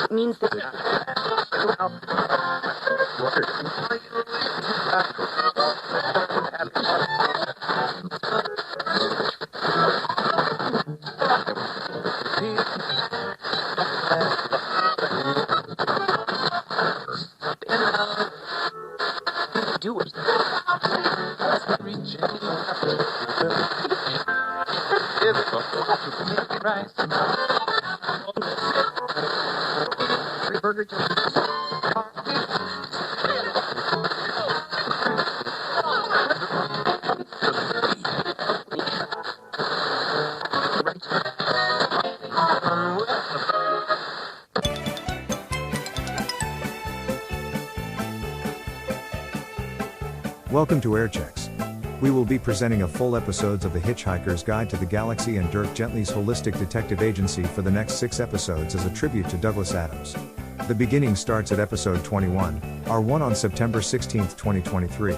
Means that do it. Burger Welcome to Airchecks. We will be presenting a full episodes of The Hitchhiker's Guide to the Galaxy and Dirk Gently's Holistic Detective Agency for the next 6 episodes as a tribute to Douglas Adams. The beginning starts at episode 21, R1 on September 16, 2023.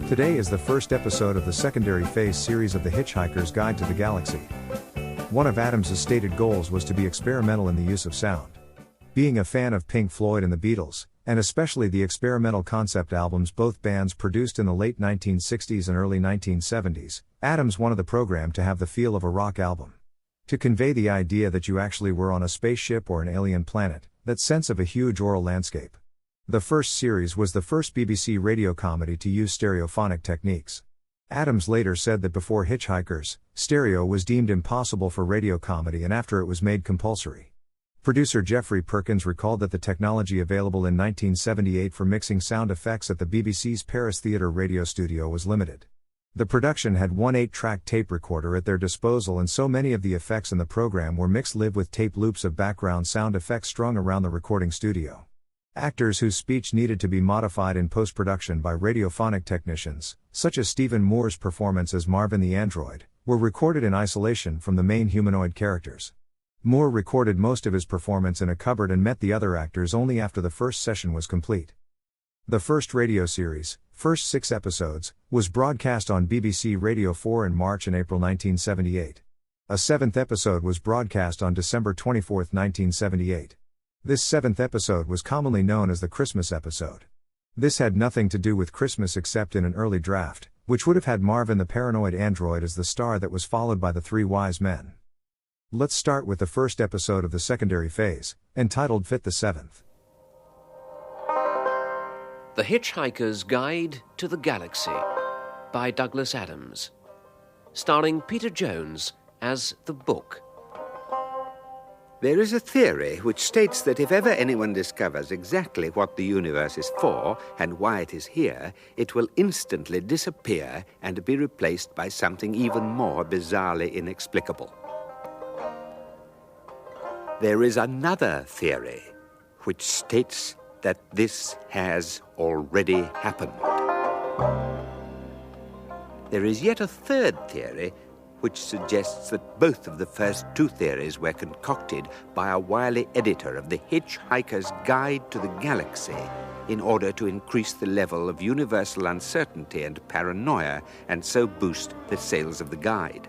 Today is the first episode of the secondary phase series of The Hitchhiker's Guide to the Galaxy. One of Adams' stated goals was to be experimental in the use of sound. Being a fan of Pink Floyd and the Beatles, and especially the experimental concept albums both bands produced in the late 1960s and early 1970s, Adams wanted the program to have the feel of a rock album. To convey the idea that you actually were on a spaceship or an alien planet, that sense of a huge aural landscape. The first series was the first BBC radio comedy to use stereophonic techniques. Adams later said that before Hitchhikers, stereo was deemed impossible for radio comedy and after it was made compulsory. Producer Jeffrey Perkins recalled that the technology available in 1978 for mixing sound effects at the BBC's Paris Theatre radio studio was limited. The production had one 8-track tape recorder at their disposal, and so many of the effects in the program were mixed live with tape loops of background sound effects strung around the recording studio. Actors whose speech needed to be modified in post-production by radiophonic technicians, such as Stephen Moore's performance as Marvin the Android, were recorded in isolation from the main humanoid characters. Moore recorded most of his performance in a cupboard and met the other actors only after the first session was complete. The first radio series, first 6 episodes, was broadcast on BBC Radio 4 in March and April 1978. A 7th episode was broadcast on December 24, 1978. This 7th episode was commonly known as the Christmas episode. This had nothing to do with Christmas except in an early draft, which would have had Marvin the Paranoid Android as the star that was followed by the 3 Wise Men. Let's start with the first episode of the secondary phase, entitled Fit the 7th. The Hitchhiker's Guide to the Galaxy by Douglas Adams, starring Peter Jones as the Book. There is a theory which states that if ever anyone discovers exactly what the universe is for and why it is here, it will instantly disappear and be replaced by something even more bizarrely inexplicable. There is another theory which states that this has already happened. There is yet a third theory which suggests that both of the first 2 theories were concocted by a wily editor of the Hitchhiker's Guide to the Galaxy in order to increase the level of universal uncertainty and paranoia and so boost the sales of the guide.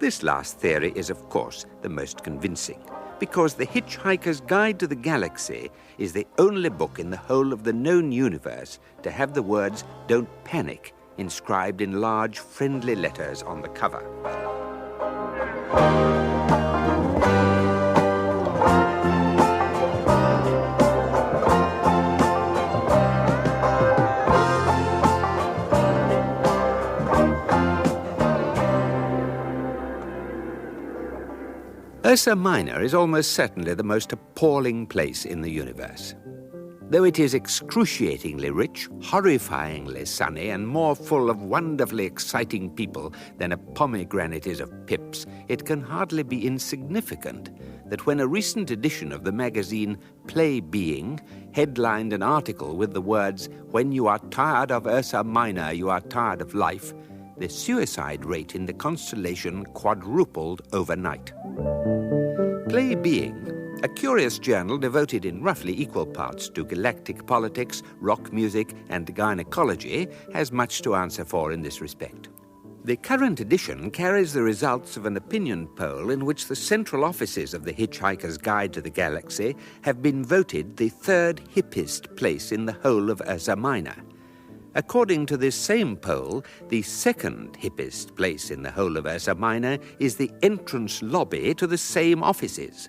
This last theory is, of course, the most convincing, because The Hitchhiker's Guide to the Galaxy is the only book in the whole of the known universe to have the words "Don't Panic" inscribed in large, friendly letters on the cover. Ursa Minor is almost certainly the most appalling place in the universe. Though it is excruciatingly rich, horrifyingly sunny, and more full of wonderfully exciting people than a pomegranate is of pips, it can hardly be insignificant that when a recent edition of the magazine Play Being headlined an article with the words, "When you are tired of Ursa Minor, you are tired of life," the suicide rate in the constellation quadrupled overnight. Play Being, a curious journal devoted in roughly equal parts to galactic politics, rock music, and gynecology, has much to answer for in this respect. The current edition carries the results of an opinion poll in which the central offices of the Hitchhiker's Guide to the Galaxy have been voted the third hippest place in the whole of Ursa Minor. According to this same poll, the second hippest place in the whole of Ursa Minor is the entrance lobby to the same offices.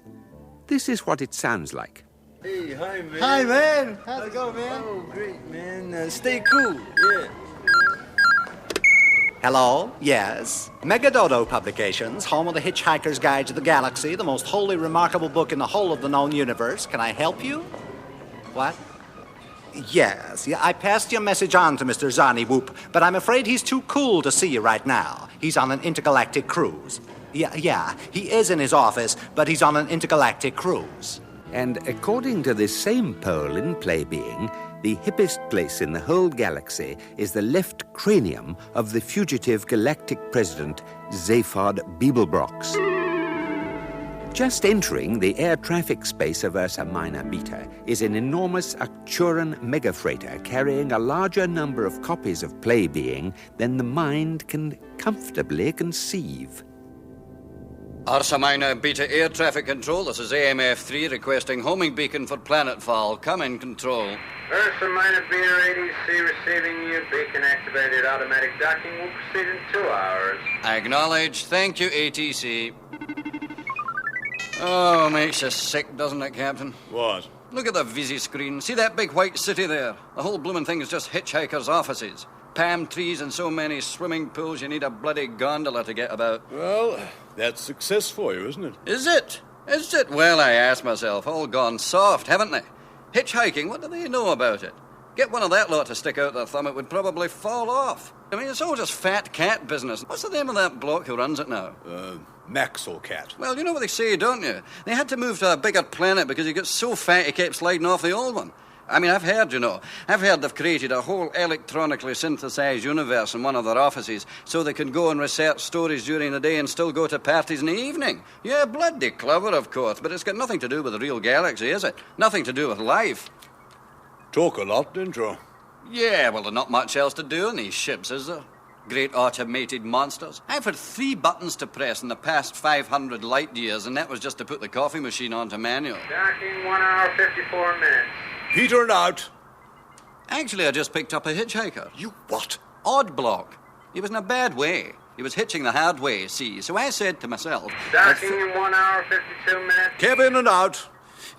This is what it sounds like. Hey, hi, man. Hi, man. How's it going, man? Oh, great, man. Stay cool. Yeah. Hello? Yes. Megadodo Publications, home of the Hitchhiker's Guide to the Galaxy, the most wholly remarkable book in the whole of the known universe. Can I help you? What? Yes, I passed your message on to Mr. Zarny Whoop, but I'm afraid he's too cool to see you right now. He's on an intergalactic cruise. Yeah, he is in his office, but he's on an intergalactic cruise. And according to this same poll in Playbeing, the hippest place in the whole galaxy is the left cranium of the fugitive galactic president, Zaphod Beeblebrox. Just entering the air traffic space of Ursa Minor Beta is an enormous Arcturan megafreighter carrying a larger number of copies of Playbeing than the mind can comfortably conceive. Ursa Minor Beta Air Traffic Control, this is AMF-3 requesting homing beacon for planetfall. Come in, control. Ursa Minor Beta ADC receiving you. Beacon activated. Automatic docking will proceed in 2 hours. Acknowledge. Thank you, ATC. Oh, makes you sick, doesn't it, Captain? What? Look at the Visi screen. See that big white city there? The whole bloomin' thing is just Hitchhiker's offices. Palm trees and so many swimming pools you need a bloody gondola to get about. Well, that's success for you, isn't it? Is it? Is it? Well, I ask myself. All gone soft, haven't they? Hitchhiking, what do they know about it? Get one of that lot to stick out their thumb, it would probably fall off. I mean, it's all just fat cat business. What's the name of that bloke who runs it now? Maxwell Cat. Well, you know what they say, don't you? They had to move to a bigger planet because he got so fat he kept sliding off the old one. I mean, I've heard they've created a whole electronically synthesized universe in one of their offices so they can go and research stories during the day and still go to parties in the evening. Yeah, bloody clever, of course, but it's got nothing to do with the real galaxy, is it? Nothing to do with life. Talk a lot, didn't you? Yeah, well, there's not much else to do on these ships, is there? Great automated monsters. I've had 3 buttons to press in the past 500 light years, and that was just to put the coffee machine onto manual. Docking 1 hour, 54 minutes. Peter and out. Actually, I just picked up a hitchhiker. You what? Odd block. He was in a bad way. He was hitching the hard way, see. So I said to myself... Docking in 1 hour, 52 minutes. Kevin and out.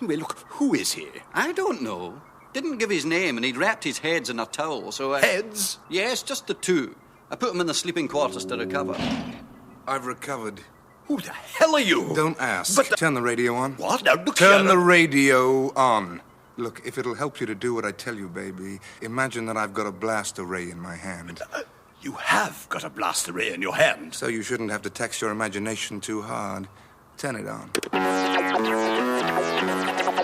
Well, look, who is he? I don't know. Didn't give his name, and he'd wrapped his heads in a towel, so I... Heads? Yes, just the 2. I put him in the sleeping quarters to recover. I've recovered. Who the hell are you? Don't ask. But Turn the radio on. What? Now, look Turn here. the radio on. Look, if it'll help you to do what I tell you, baby, imagine that I've got a blast array in my hand. You have got a blast array in your hand. So you shouldn't have to tax your imagination too hard. Turn it on.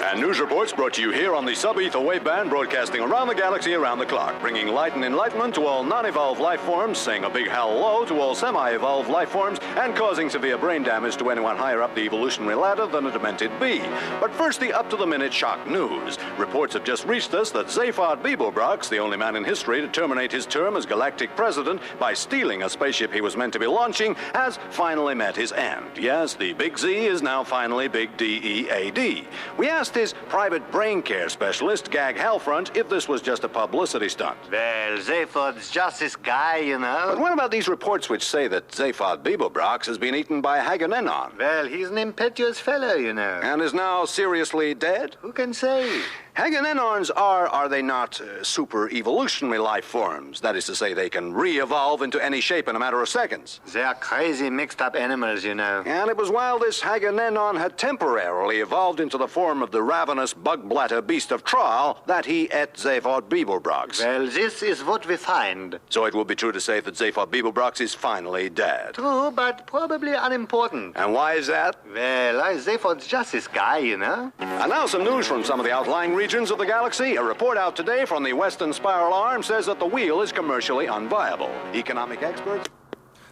And news reports brought to you here on the sub-ether wave band, broadcasting around the galaxy around the clock, bringing light and enlightenment to all non-evolved life forms, saying a big hello to all semi-evolved life forms, and causing severe brain damage to anyone higher up the evolutionary ladder than a demented bee. But first, the up-to-the-minute shock news. Reports have just reached us that Zaphod Beeblebrox, the only man in history to terminate his term as galactic president by stealing a spaceship he was meant to be launching, has finally met his end. Yes, the Big Z is now finally Big D-E-A-D. We asked his private brain care specialist, Gag Halfront, if this was just a publicity stunt. Well, Zaphod's just this guy, you know. But what about these reports which say that Zaphod Beeblebrox has been eaten by Haganenon? Well, he's an impetuous fellow, you know. And is now seriously dead? Who can say? Haganenons are they not super evolutionary life forms? That is to say, they can re-evolve into any shape in a matter of seconds. They are crazy mixed-up animals, you know. And it was while this Haganenon had temporarily evolved into the form of the ravenous bug-blatter beast of Traal that he ate Zaphod Beeblebrox. Well, this is what we find. So it would be true to say that Zaphod Beeblebrox is finally dead. True, but probably unimportant. And why is that? Well, Zaphod's just this guy, you know. And now some news from some of the outlying regions of the galaxy. A report out today from the Western Spiral Arm says that the wheel is commercially unviable. Economic experts...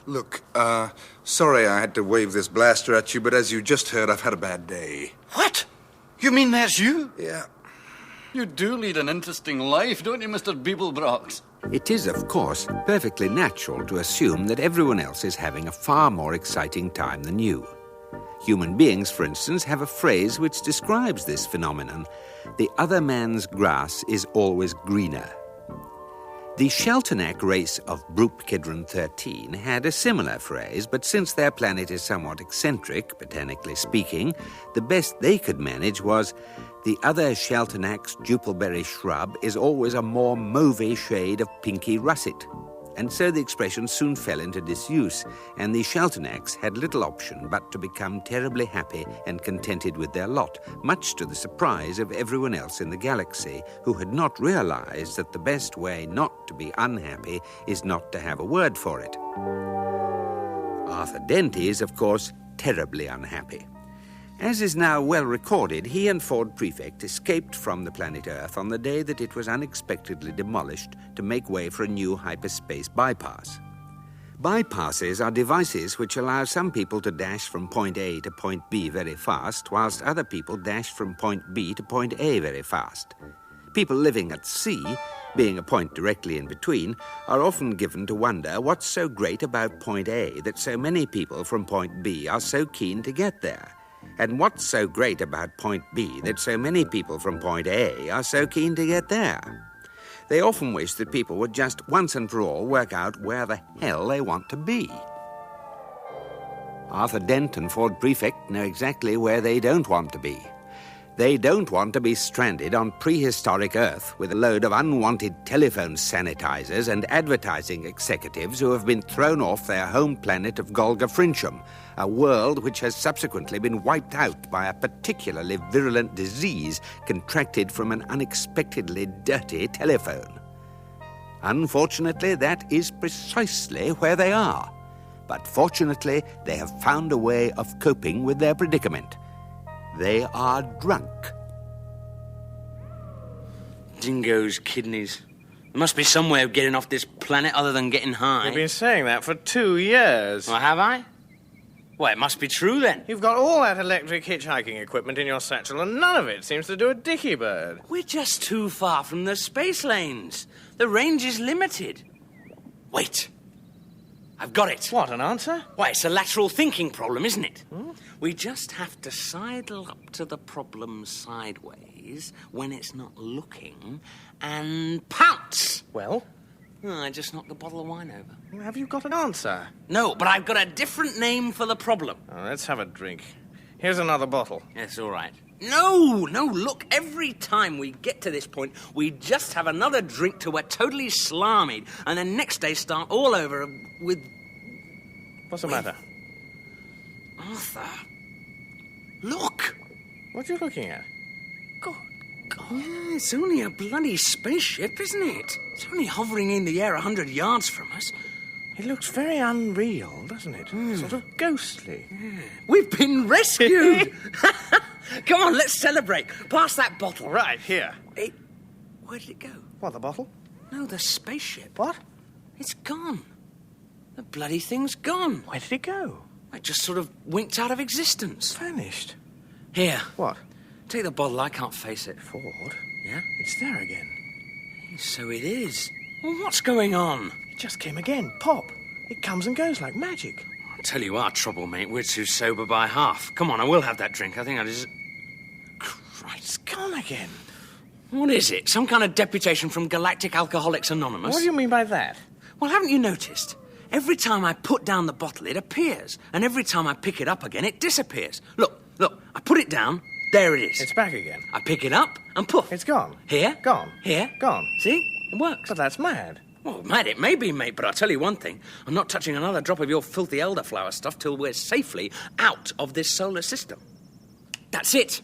Look, sorry I had to wave this blaster at you, but as you just heard, I've had a bad day. What? You mean that's you? Yeah. You do lead an interesting life, don't you, Mr. Beeblebrox? It is, of course, perfectly natural to assume that everyone else is having a far more exciting time than you. Human beings, for instance, have a phrase which describes this phenomenon. The other man's grass is always greener. The Sheltonac race of Broop Kidron 13 had a similar phrase, but since their planet is somewhat eccentric, botanically speaking, the best they could manage was, the other Sheltonac's jupilberry shrub is always a more mauvais shade of pinky russet. And so the expression soon fell into disuse, and the Sheltonacs had little option but to become terribly happy and contented with their lot, much to the surprise of everyone else in the galaxy, who had not realized that the best way not to be unhappy is not to have a word for it. Arthur Dent is, of course, terribly unhappy. As is now well recorded, he and Ford Prefect escaped from the planet Earth on the day that it was unexpectedly demolished to make way for a new hyperspace bypass. Bypasses are devices which allow some people to dash from point A to point B very fast, whilst other people dash from point B to point A very fast. People living at sea, being a point directly in between, are often given to wonder what's so great about point A that so many people from point B are so keen to get there. And what's so great about point B that so many people from point A are so keen to get there? They often wish that people would just once and for all work out where the hell they want to be. Arthur Dent and Ford Prefect know exactly where they don't want to be. They don't want to be stranded on prehistoric Earth with a load of unwanted telephone sanitizers and advertising executives who have been thrown off their home planet of Golga Frincham, a world which has subsequently been wiped out by a particularly virulent disease contracted from an unexpectedly dirty telephone. Unfortunately, that is precisely where they are. But fortunately, they have found a way of coping with their predicament. They are drunk. Dingo's kidneys. There must be some way of getting off this planet other than getting high. You've been saying that for 2 years. Well, have I? Well, it must be true, then. You've got all that electric hitchhiking equipment in your satchel, and none of it seems to do a dicky bird. We're just too far from the space lanes. The range is limited. Wait. I've got it. What, an answer? Why, it's a lateral thinking problem, isn't it? We just have to sidle up to the problem sideways when it's not looking and pounce. Well? I just knocked the bottle of wine over. Have you got an answer? No, but I've got a different name for the problem. Oh, let's have a drink. Here's another bottle. Yes, all right. No, look, every time we get to this point, we just have another drink till we're totally slarmied, and then next day start all over with... What's the matter? Arthur, look! What are you looking at? God. Yeah, it's only a bloody spaceship, isn't it? It's only hovering in the air 100 yards from us. It looks very unreal, doesn't it? Sort of ghostly. Yeah. We've been rescued! Come on, let's celebrate. Pass that bottle. Right, here. Where did it go? What, the bottle? No, the spaceship. What? It's gone. The bloody thing's gone. Where did it go? It just sort of winked out of existence. Vanished. Here. What? Take the bottle, I can't face it. Ford? Yeah? It's there again. So it is. Well, what's going on? It just came again. Pop. It comes and goes like magic. I'll tell you our trouble, mate. We're too sober by half. Come on, I will have that drink. I think I just... Christ, it's gone again. What is it? Some kind of deputation from Galactic Alcoholics Anonymous? What do you mean by that? Well, haven't you noticed? Every time I put down the bottle, it appears. And every time I pick it up again, it disappears. Look, I put it down, there it is. It's back again. I pick it up, and poof. It's gone. Here. Gone. Here. Gone. See? It works. But that's mad. Well, mad it may be, mate, but I'll tell you one thing. I'm not touching another drop of your filthy elderflower stuff till we're safely out of this solar system. That's it.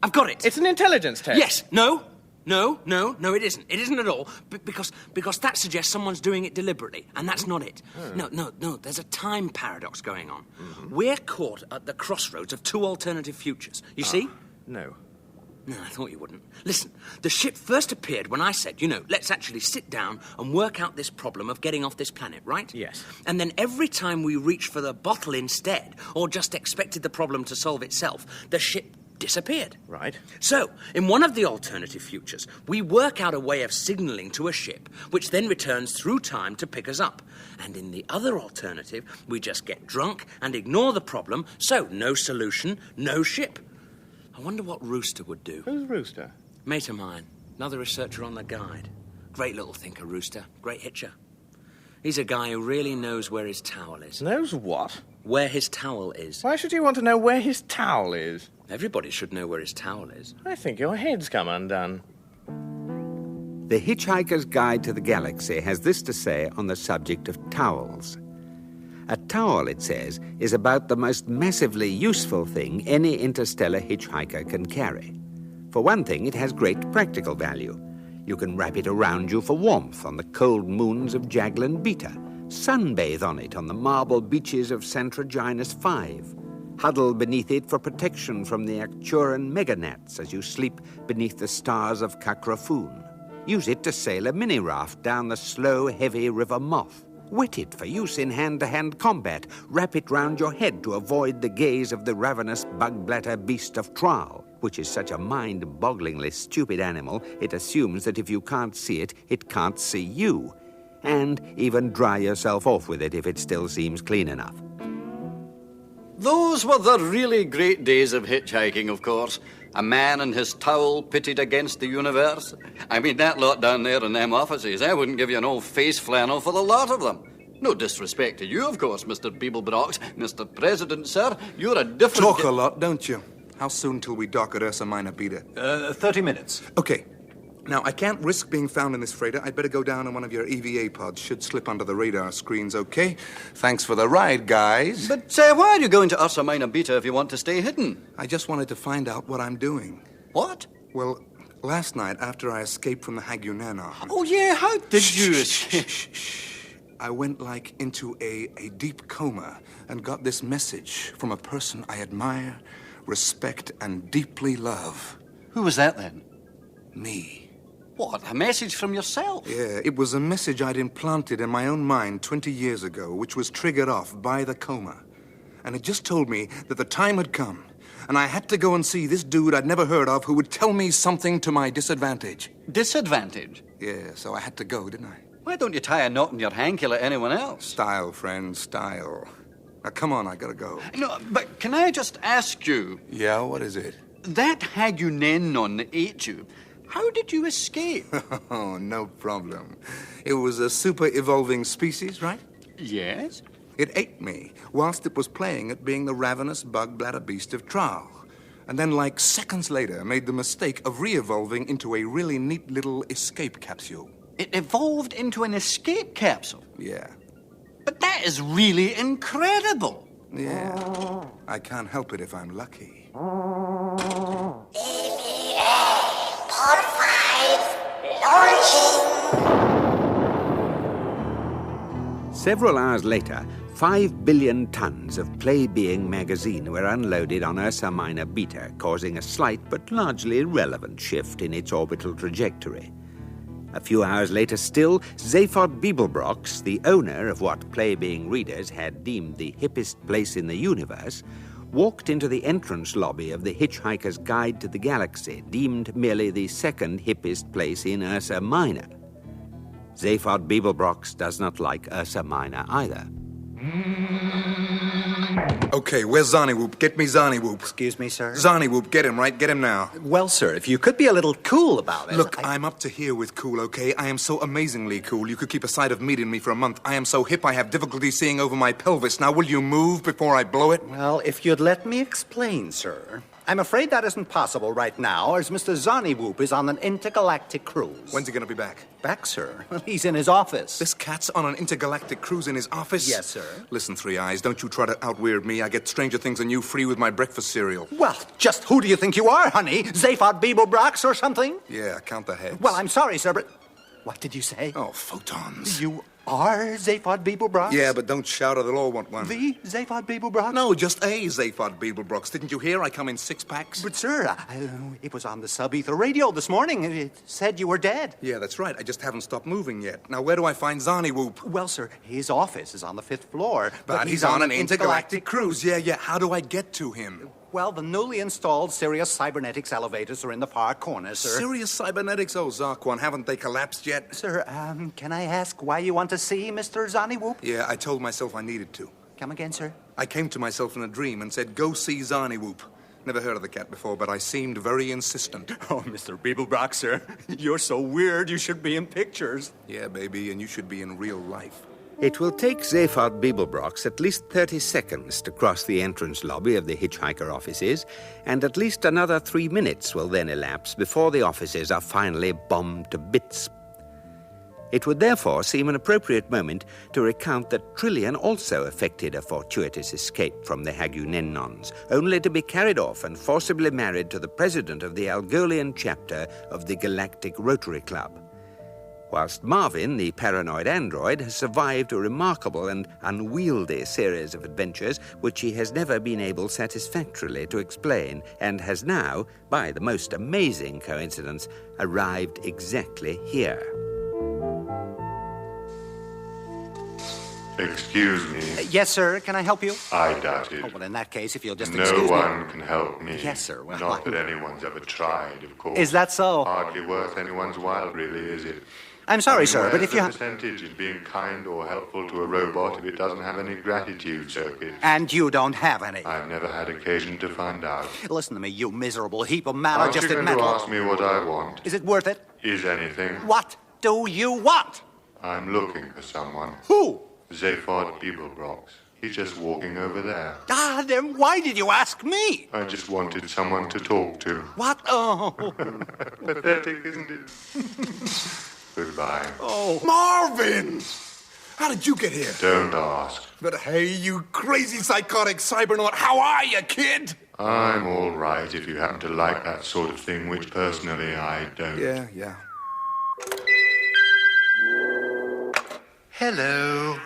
I've got it. It's an intelligence test. Yes. No, it isn't. It isn't at all, because that suggests someone's doing it deliberately, and that's not it. No, there's a time paradox going on. We're caught at the crossroads of two alternative futures. You see? No. No, I thought you wouldn't. Listen, the ship first appeared when I said, let's actually sit down and work out this problem of getting off this planet, right? Yes. And then every time we reached for the bottle instead, or just expected the problem to solve itself, the ship disappeared. Right. So, in one of the alternative futures, we work out a way of signalling to a ship, which then returns through time to pick us up. And in the other alternative, we just get drunk and ignore the problem, so no solution, no ship. I wonder what Rooster would do. Who's Rooster? Mate of mine, another researcher on the Guide. Great little thinker, Rooster. Great hitcher. He's a guy who really knows where his towel is. Knows what? Where his towel is. Why should you want to know where his towel is? Everybody should know where his towel is. I think your head's come undone. The Hitchhiker's Guide to the Galaxy has this to say on the subject of towels. A towel, it says, is about the most massively useful thing any interstellar hitchhiker can carry. For one thing, it has great practical value. You can wrap it around you for warmth on the cold moons of Jaglin Beta, sunbathe on it on the marble beaches of Santraginus V, huddle beneath it for protection from the Arcturan meganats as you sleep beneath the stars of Kakrafoon. Use it to sail a mini-raft down the slow, heavy River Moth. Wet it for use in hand-to-hand combat. Wrap it round your head to avoid the gaze of the ravenous bug-blatter beast of Traal, which is such a mind-bogglingly stupid animal, it assumes that if you can't see it, it can't see you. And even dry yourself off with it if it still seems clean enough. Those were the really great days of hitchhiking, of course. A man and his towel pitted against the universe. I mean, that lot down there in them offices, I wouldn't give you an old face flannel for the lot of them. No disrespect to you, of course, Mr. Beeblebrox. Mr. President, sir, you're a different... Talk a lot, don't you? How soon till we dock at Ursa Minor Beta? 30 minutes. Okay. Now, I can't risk being found in this freighter. I'd better go down in one of your EVA pods. Should slip under the radar screens, okay? Thanks for the ride, guys. But why are you going to Ursa Minor Beta if you want to stay hidden? I just wanted to find out what I'm doing. What? Well, last night, after I escaped from the Hagunana... Oh, yeah, how did you escape? I went, into a deep coma and got this message from a person I admire, respect, and deeply love. Who was that, then? Me. What, a message from yourself? Yeah, it was a message I'd implanted in my own mind 20 years ago, which was triggered off by the coma. And it just told me that the time had come, and I had to go and see this dude I'd never heard of who would tell me something to my disadvantage. Disadvantage? Yeah, so I had to go, didn't I? Why don't you tie a knot in your hanky like anyone else? Style, friend, style. Now, come on, I gotta go. No, but can I just ask you... Yeah, what is it? That Hagunenon that ate you, how did you escape? Oh, no problem. It was a super-evolving species, right? Yes. It ate me whilst it was playing at being the ravenous bug-bladder beast of Traal. And then, seconds later, made the mistake of re-evolving into a really neat little escape capsule. It evolved into an escape capsule? Yeah. But that is really incredible. Yeah. I can't help it if I'm lucky. Pod 5, launching. Several hours later, 5 billion tons of Play-Being magazine were unloaded on Ursa Minor Beta, causing a slight but largely irrelevant shift in its orbital trajectory. A few hours later still, Zaphod Beeblebrox, the owner of what Play-Being readers had deemed the hippest place in the universe, walked into the entrance lobby of the Hitchhiker's Guide to the Galaxy, deemed merely the second hippest place in Ursa Minor. Zaphod Beeblebrox does not like Ursa Minor either. Okay, where's Zarniwoop? Get me Zarniwoop. Excuse me, sir? Zarniwoop, get him, right? Get him now. Well, sir, if you could be a little cool about it... Look, I'm up to here with cool, okay? I am so amazingly cool, you could keep a sight of meat in me for a month. I am so hip I have difficulty seeing over my pelvis. Now, will you move before I blow it? Well, if you'd let me explain, sir... I'm afraid that isn't possible right now, as Mr. Zarniwoop is on an intergalactic cruise. When's he going to be back? Back, sir? Well, he's in his office. This cat's on an intergalactic cruise in his office? Yes, sir. Listen, Three Eyes, don't you try to out-weird me. I get Stranger Things than you free with my breakfast cereal. Well, just who do you think you are, honey? Zaphod Beeblebrox or something? Yeah, count the heads. Well, I'm sorry, sir, but... What did you say? Oh, photons. You Our Zaphod Beeblebrox? Yeah, but don't shout or they'll all want one. The Zaphod Beeblebrox? No, just a Zaphod Beeblebrox. Didn't you hear? I come in 6 packs. But, sir, it was on the sub-ether radio this morning. It said you were dead. Yeah, that's right. I just haven't stopped moving yet. Now, where do I find Zarny Whoop? Well, sir, his office is on the 5th floor. But he's on an intergalactic cruise. Yeah. How do I get to him? Well, the newly installed Sirius Cybernetics elevators are in the far corner, sir. Sirius Cybernetics? Oh, Zarquan, haven't they collapsed yet? Sir, can I ask why you want to see Mr. Zarny Whoop? Yeah, I told myself I needed to. Come again, sir? I came to myself in a dream and said, go see Zarny Whoop. Never heard of the cat before, but I seemed very insistent. Oh, Mr. Beeblebrox, sir. You're so weird you should be in pictures. Yeah, baby, and you should be in real life. It will take Zaphod Beeblebrox at least 30 seconds to cross the entrance lobby of the Hitchhiker offices, and at least another 3 minutes will then elapse before the offices are finally bombed to bits. It would therefore seem an appropriate moment to recount that Trillian also effected a fortuitous escape from the Hagunennons, only to be carried off and forcibly married to the president of the Algolian chapter of the Galactic Rotary Club. Whilst Marvin, the paranoid android, has survived a remarkable and unwieldy series of adventures which he has never been able satisfactorily to explain, and has now, by the most amazing coincidence, arrived exactly here. Excuse me. Yes, sir. Can I help you? I doubt it. Oh, well, in that case, if you'll just No excuse me. one can help me. Yes, sir. Well, Not that anyone's ever tried, of course. Is that so? Hardly worth anyone's while, really, is it? I'm sorry, sir, but if you... Where's the percentage in being kind or helpful to a robot if it doesn't have any gratitude circuits? And you don't have any. I've never had occasion to find out. Listen to me, you miserable heap of Aren't you maladjusted going metal. to ask me what I want? Is it worth it? Is anything? What do you want? I'm looking for someone. Who? Zaphod Beeblebrox. He's just walking over there. Ah, then why did you ask me? I just wanted someone to talk to. What? Oh. Pathetic, isn't it? Goodbye. Oh, Marvin! How did you get here? Don't ask. But hey, you crazy psychotic cybernaut, how are you, kid? I'm all right if you happen to like that sort of thing, which personally I don't. Yeah. Hello.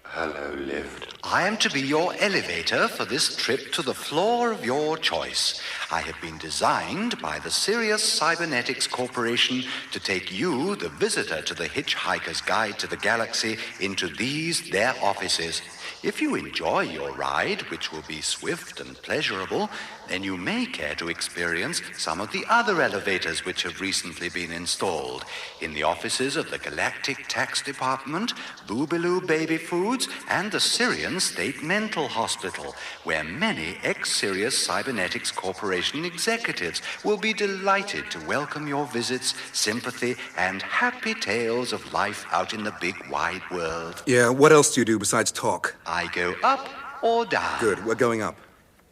Hello, lift. I am to be your elevator for this trip to the floor of your choice. I have been designed by the Sirius Cybernetics Corporation to take you, the visitor to the Hitchhiker's Guide to the Galaxy, into these, their offices. If you enjoy your ride, which will be swift and pleasurable, then you may care to experience some of the other elevators which have recently been installed in the offices of the Galactic Tax Department, Boobaloo Baby Foods, and the Syrian State Mental Hospital, where many ex-Sirius Cybernetics Corporation executives will be delighted to welcome your visits, sympathy, and happy tales of life out in the big wide world. Yeah, what else do you do besides talk? I go up or down. Good, we're going up.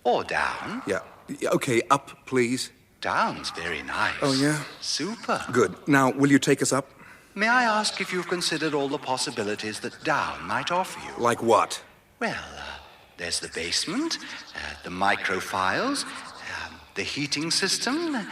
Or down. Yeah, okay, up, please. Down's very nice. Oh, yeah? Super. Good. Now, will you take us up? May I ask if you've considered all the possibilities that down might offer you? Like what? Well, there's the basement, the microfiles, the heating system.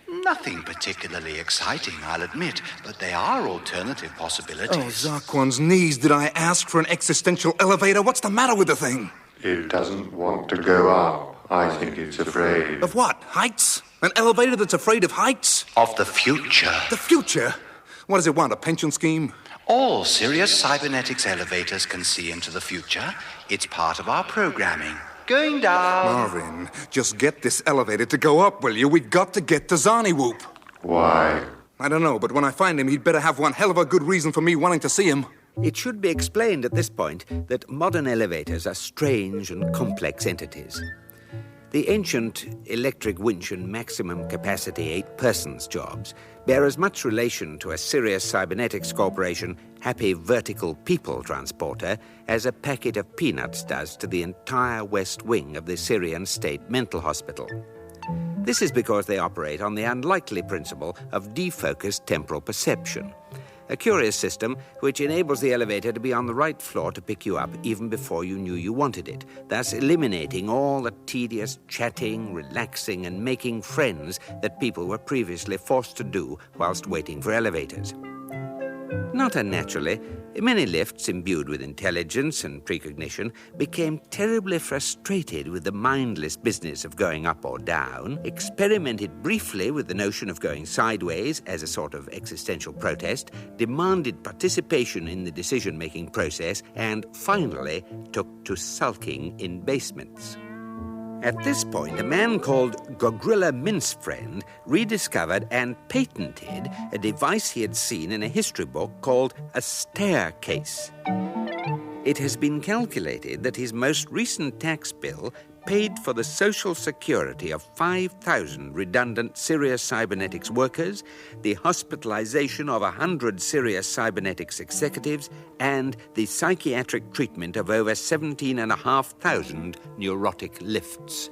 Nothing particularly exciting, I'll admit, but they are alternative possibilities. Oh, Zarquan's knees, did I ask for an existential elevator? What's the matter with the thing? It doesn't want to go up. I think it's afraid. Of what? Heights? An elevator that's afraid of heights? Of the future. The future? What does it want, a pension scheme? All Sirius Cybernetics elevators can see into the future. It's part of our programming. Going down. Marvin, just get this elevator to go up, will you? We've got to get to Zarny Whoop. Why? I don't know, but when I find him, he'd better have one hell of a good reason for me wanting to see him. It should be explained at this point that modern elevators are strange and complex entities. The ancient electric winch and maximum capacity 8-persons jobs bear as much relation to a Sirius Cybernetics Corporation happy vertical people transporter as a packet of peanuts does to the entire west wing of the Syrian State Mental Hospital. This is because they operate on the unlikely principle of defocused temporal perception, a curious system which enables the elevator to be on the right floor to pick you up even before you knew you wanted it, thus eliminating all the tedious chatting, relaxing, and making friends that people were previously forced to do whilst waiting for elevators. Not unnaturally, many lifts imbued with intelligence and precognition became terribly frustrated with the mindless business of going up or down, experimented briefly with the notion of going sideways as a sort of existential protest, demanded participation in the decision-making process, and finally took to sulking in basements. At this point, a man called Gogrilla Mincefriend rediscovered and patented a device he had seen in a history book called a staircase. It has been calculated that his most recent tax bill paid for the social security of 5,000 redundant Sirius Cybernetics workers, the hospitalization of 100 Sirius Cybernetics executives, and the psychiatric treatment of over 17,500 neurotic lifts.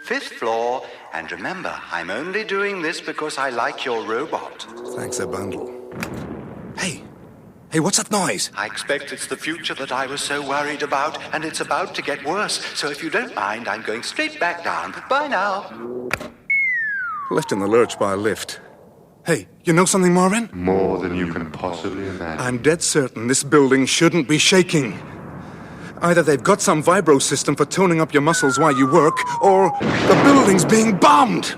5th floor, and remember, I'm only doing this because I like your robot. Thanks a bundle. Hey, what's that noise? I expect it's the future that I was so worried about, and it's about to get worse. So if you don't mind, I'm going straight back down. Bye now. Left in the lurch by a lift. Hey, you know something, Marvin? More than you can possibly imagine. I'm dead certain this building shouldn't be shaking. Either they've got some vibro system for toning up your muscles while you work, or the building's being bombed.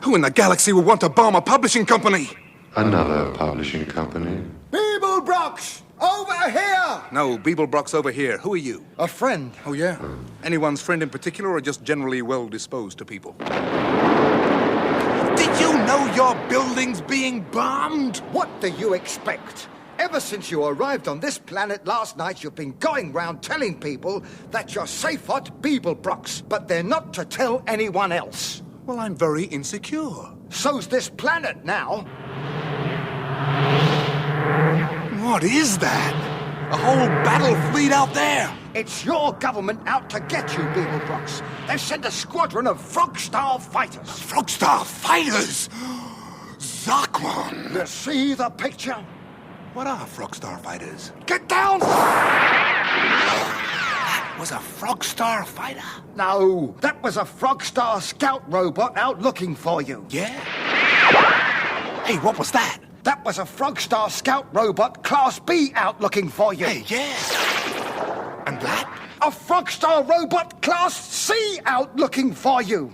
Who in the galaxy would want to bomb a publishing company? Another publishing company. Beeblebrox! Over here! No, Beeblebrox over here. Who are you? A friend. Oh, yeah? Anyone's friend in particular, or just generally well-disposed to people? Did you know your building's being bombed? What do you expect? Ever since you arrived on this planet last night, you've been going round telling people that you're safe at Beeblebrox, but they're not to tell anyone else. Well, I'm very insecure. So's this planet now. What is that? A whole battle fleet out there! It's your government out to get you, Beeblebrox. They've sent a squadron of Frogstar fighters. Frogstar fighters? Zakwan! You see the picture? What are Frogstar fighters? Get down! That was a Frogstar fighter? No, that was a Frogstar scout robot out looking for you. Yeah? Hey, what was that? That was a Frogstar scout robot Class B out looking for you. Hey, yeah. And that? A Frogstar robot Class C out looking for you.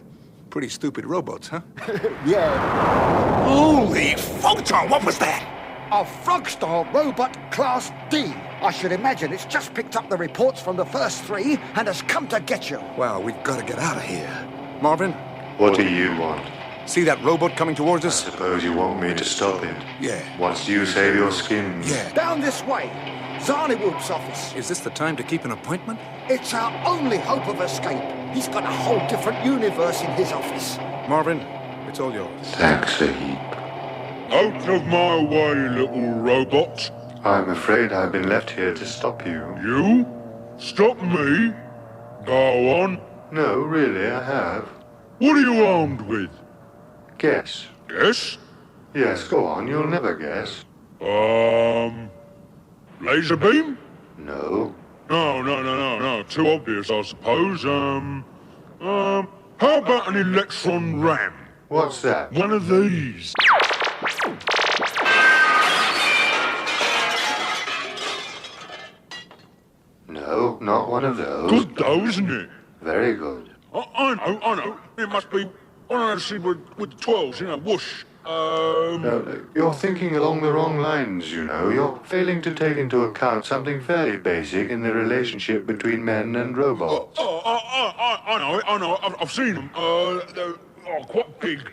Pretty stupid robots, huh? Yeah. Holy photon, what was that? A Frogstar robot Class D. I should imagine it's just picked up the reports from the first three and has come to get you. Well, we've got to get out of here. Marvin? What do you want? See that robot coming towards us? I suppose you want me to stop it. Yeah. Once you save your skin. Yeah. Down this way. Zarniwoop's office. Is this the time to keep an appointment? It's our only hope of escape. He's got a whole different universe in his office. Marvin, it's all yours. Thanks a heap. Out of my way, little robot. I'm afraid I've been left here to stop you. You? Stop me? Go on. No, really, I have. What are you armed with? Guess. Guess? Yes, go on, you'll never guess. Laser beam? No. No. Too obvious, I suppose. How about an electron ram? What's that? One of these. No, not one of those. Good though, isn't it? Very good. I know. It must be one of those with the 12s, whoosh. No, you're thinking along the wrong lines, You're failing to take into account something fairly basic in the relationship between men and robots. I know. I've seen them. They're quite big.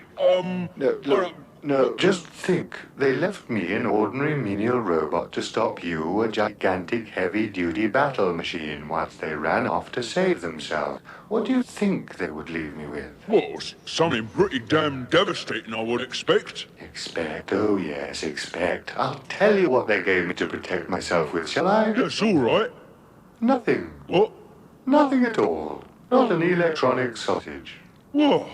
No, just think. They left me an ordinary menial robot to stop you, a gigantic heavy-duty battle machine, whilst they ran off to save themselves. What do you think they would leave me with? Well, something pretty damn devastating, I would expect. Expect? Oh, yes, expect. I'll tell you what they gave me to protect myself with, shall I? Yes, all right. Nothing. What? Nothing at all. Not an electronic sausage. Whoa.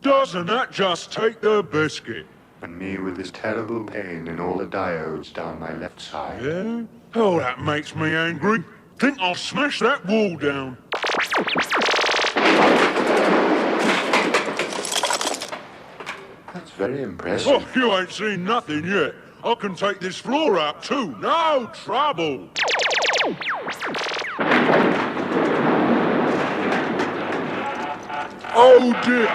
Doesn't that just take the biscuit? And me with this terrible pain in all the diodes down my left side. Yeah? Oh, that makes me angry. Think I'll smash that wall down. That's very impressive. Oh, you ain't seen nothing yet. I can take this floor out too. No trouble. Oh dear.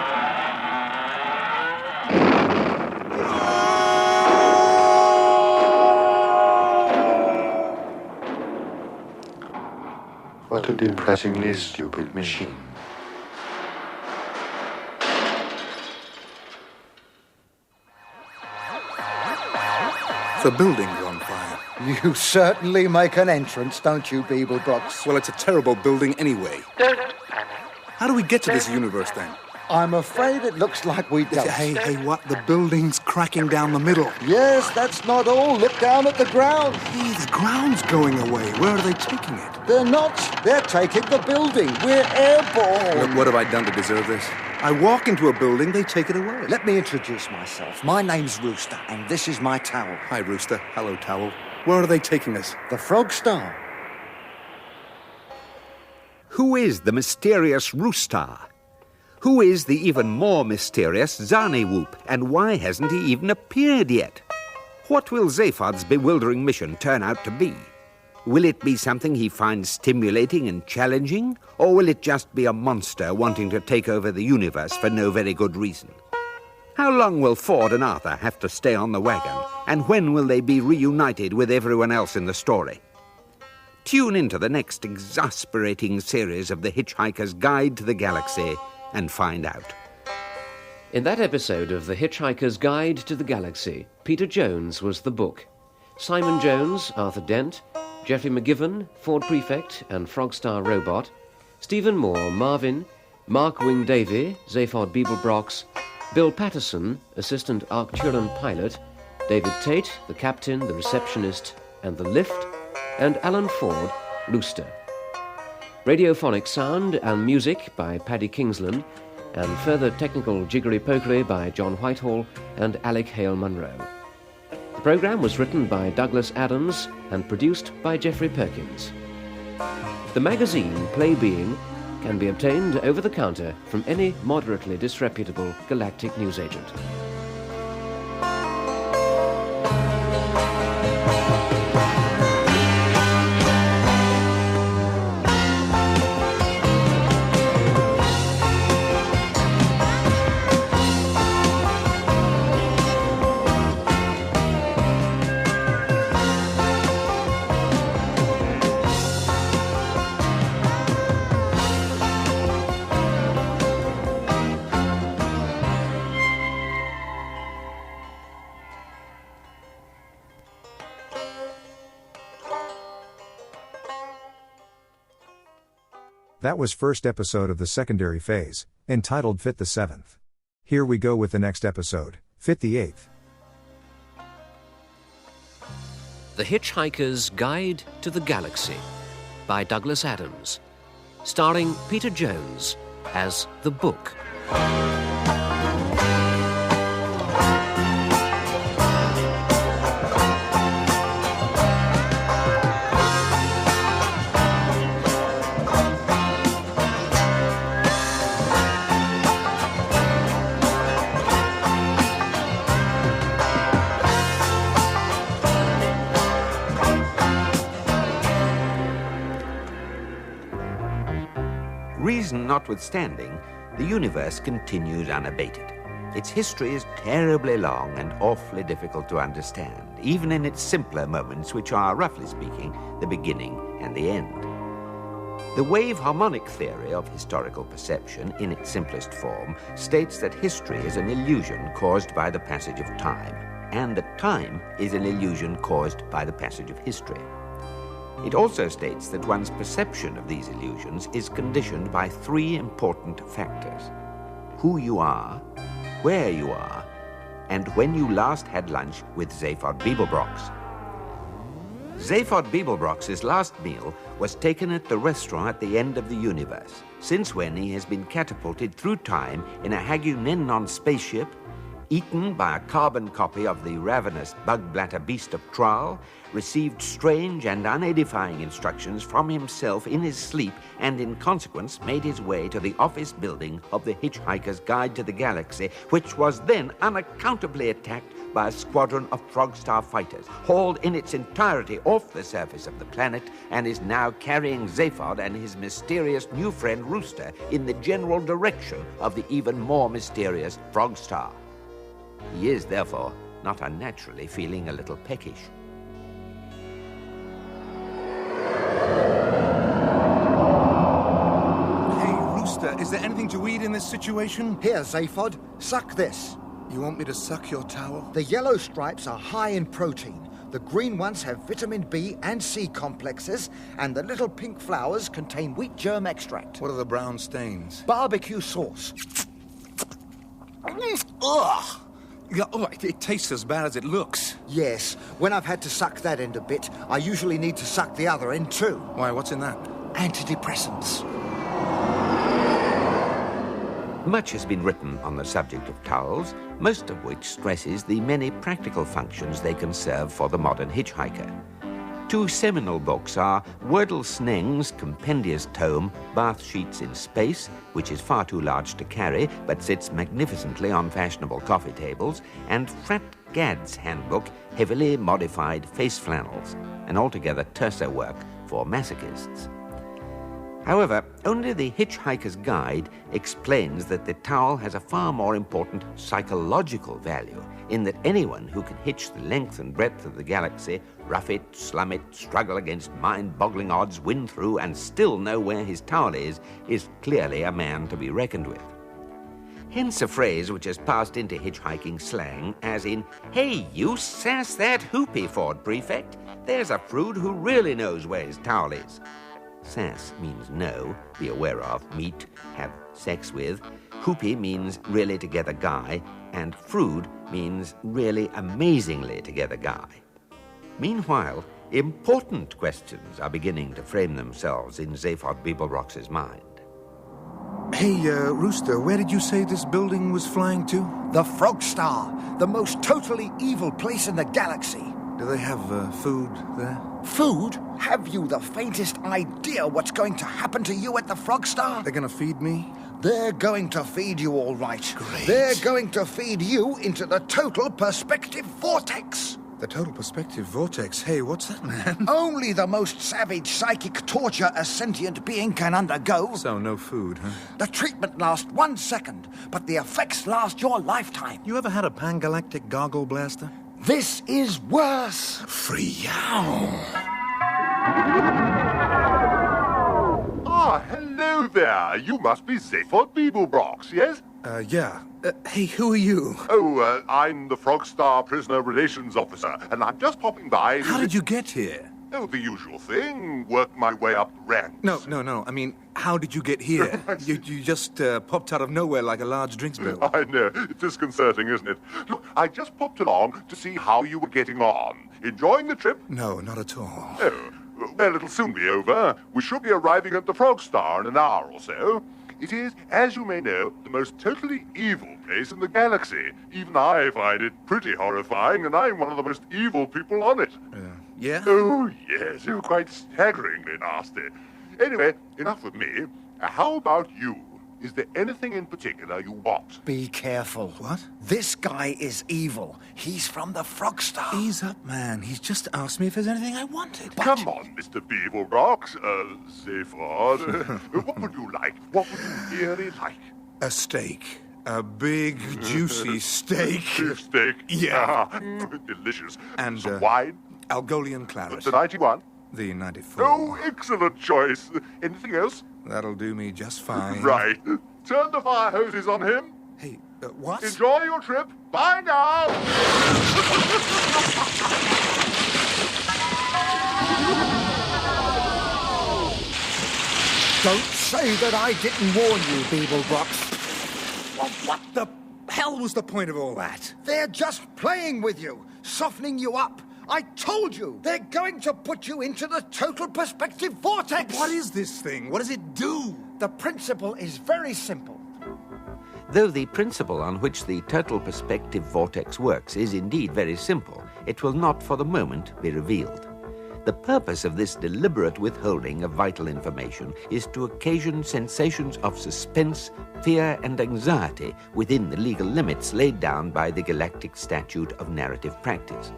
What a depressingly stupid machine. The building's on fire. You certainly make an entrance, don't you, Beeblebrox? Well, it's a terrible building anyway. How do we get to this universe, then? I'm afraid it looks like we don't. Hey, what? The building's cracking down the middle. Yes, that's not all. Look down at the ground. Hey, the ground's going away. Where are they taking it? They're not. They're taking the building. We're airborne. Look, what have I done to deserve this? I walk into a building, they take it away. Let me introduce myself. My name's Rooster, and this is my towel. Hi, Rooster. Hello, Towel. Where are they taking us? The Frog Star. Who is the mysterious Rooster? Who is the even more mysterious Zarniwoop, and why hasn't he even appeared yet? What will Zaphod's bewildering mission turn out to be? Will it be something he finds stimulating and challenging, or will it just be a monster wanting to take over the universe for no very good reason? How long will Ford and Arthur have to stay on the wagon, and when will they be reunited with everyone else in the story? Tune into the next exasperating series of The Hitchhiker's Guide to the Galaxy and find out. In that episode of The Hitchhiker's Guide to the Galaxy, Peter Jones was the book. Simon Jones, Arthur Dent, Geoffrey McGiven, Ford Prefect and Frogstar Robot, Stephen Moore, Marvin, Mark Wing Davey, Zaphod Beeblebrox, Bill Patterson, Assistant Arcturan Pilot, David Tate, the Captain, the Receptionist and the Lift, and Alan Ford, Rooster. Radiophonic sound and music by Paddy Kingsland, and further technical jiggery-pokery by John Whitehall and Alec Hale-Munro. The programme was written by Douglas Adams and produced by Geoffrey Perkins. The magazine Play Being can be obtained over the counter from any moderately disreputable galactic newsagent. That was first episode of the secondary phase, entitled Fit the 7th. Here we go with the next episode, Fit the 8th. The Hitchhiker's Guide to the Galaxy by Douglas Adams, starring Peter Jones as the book. Reason notwithstanding, the universe continues unabated. Its history is terribly long and awfully difficult to understand, even in its simpler moments, which are, roughly speaking, the beginning and the end. The wave harmonic theory of historical perception, in its simplest form, states that history is an illusion caused by the passage of time, and that time is an illusion caused by the passage of history. It also states that one's perception of these illusions is conditioned by three important factors: who you are, where you are, and when you last had lunch with Zaphod Beeblebrox. Zaphod Beeblebrox's last meal was taken at the restaurant at the end of the universe, since when he has been catapulted through time in a Hagunenon spaceship eaten by a carbon copy of the ravenous bug-blatter beast of Trial, received strange and unedifying instructions from himself in his sleep, and in consequence made his way to the office building of the Hitchhiker's Guide to the Galaxy, which was then unaccountably attacked by a squadron of Frogstar fighters, hauled in its entirety off the surface of the planet, and is now carrying Zaphod and his mysterious new friend Rooster in the general direction of the even more mysterious Frogstar. He is, therefore, not unnaturally feeling a little peckish. Hey, Rooster, is there anything to eat in this situation? Here, Zaphod, suck this. You want me to suck your towel? The yellow stripes are high in protein. The green ones have vitamin B and C complexes, and the little pink flowers contain wheat germ extract. What are the brown stains? Barbecue sauce. Ugh! Yeah, it tastes as bad as it looks. Yes, when I've had to suck that end a bit, I usually need to suck the other end too. Why, what's in that? Antidepressants. Much has been written on the subject of towels, most of which stresses the many practical functions they can serve for the modern hitchhiker. Two seminal books are Wordle Sneng's compendious tome, Bath Sheets in Space, which is far too large to carry, but sits magnificently on fashionable coffee tables, and Frat Gad's handbook, Heavily Modified Face Flannels, an altogether terser work for masochists. However, only the Hitchhiker's Guide explains that the towel has a far more important psychological value, in that anyone who can hitch the length and breadth of the galaxy, rough it, slum it, struggle against mind-boggling odds, win through, and still know where his towel is clearly a man to be reckoned with. Hence a phrase which has passed into hitchhiking slang, as in, "Hey, you sass that hoopy, Ford Prefect. There's a prude who really knows where his towel is." Sass means know, be aware of, meet, have sex with. Hoopy means really together guy, and Frood means really amazingly together guy. Meanwhile, important questions are beginning to frame themselves in Zaphod Beeblebrox's mind. Hey, Rooster, where did you say this building was flying to? The Frogstar, the most totally evil place in the galaxy. Do they have food there? Food? Have you the faintest idea what's going to happen to you at the Frogstar? They're going to feed me? They're going to feed you all right. Great. They're going to feed you into the total perspective vortex. The total perspective vortex? Hey, what's that, man? Only the most savage psychic torture a sentient being can undergo. So no food, huh? The treatment lasts 1 second, but the effects last your lifetime. You ever had a pan-galactic goggle blaster? This is worse. Free-yow. Ah, hello there. You must be Zaphod Beeblebrox, yes? Yeah. Hey, who are you? Oh, I'm the Frogstar Prisoner Relations Officer, and I'm just popping by... How did you get here? Oh, the usual thing. Work my way up the ranks. No. I mean, how did you get here? you just popped out of nowhere like a large drinks bill. I know. It's disconcerting, isn't it? Look, I just popped along to see how you were getting on. Enjoying the trip? No, not at all. Oh, well, it'll soon be over. We should be arriving at the Frogstar in an hour or so. It is, as you may know, the most totally evil place in the galaxy. Even I find it pretty horrifying, and I'm one of the most evil people on it. Yeah? Oh, yes, you're quite staggeringly nasty. Anyway, enough of me. How about you? Is there anything in particular you want? Be careful. What? This guy is evil. He's from the Frogstar. Ease up, man. He's just asked me if there's anything I wanted. But... Come on, Mr. Beeblebrox. Zaphod. What would you like? What would you really like? A steak. A big, juicy steak. Beef steak? Yeah. Delicious. And some wine? Algolian claret. The 91? The 94. Oh, excellent choice. Anything else? That'll do me just fine. Right. Turn the fire hoses on him. Hey, what? Enjoy your trip. Bye now. Don't say that I didn't warn you, Beeblebrox. Well, what the hell was the point of all that? They're just playing with you, softening you up. I told you, they're going to put you into the total perspective vortex. What is this thing? What does it do? The principle is very simple. Though the principle on which the total perspective vortex works is indeed very simple, it will not for the moment be revealed. The purpose of this deliberate withholding of vital information is to occasion sensations of suspense, fear, and anxiety within the legal limits laid down by the Galactic Statute of Narrative Practice.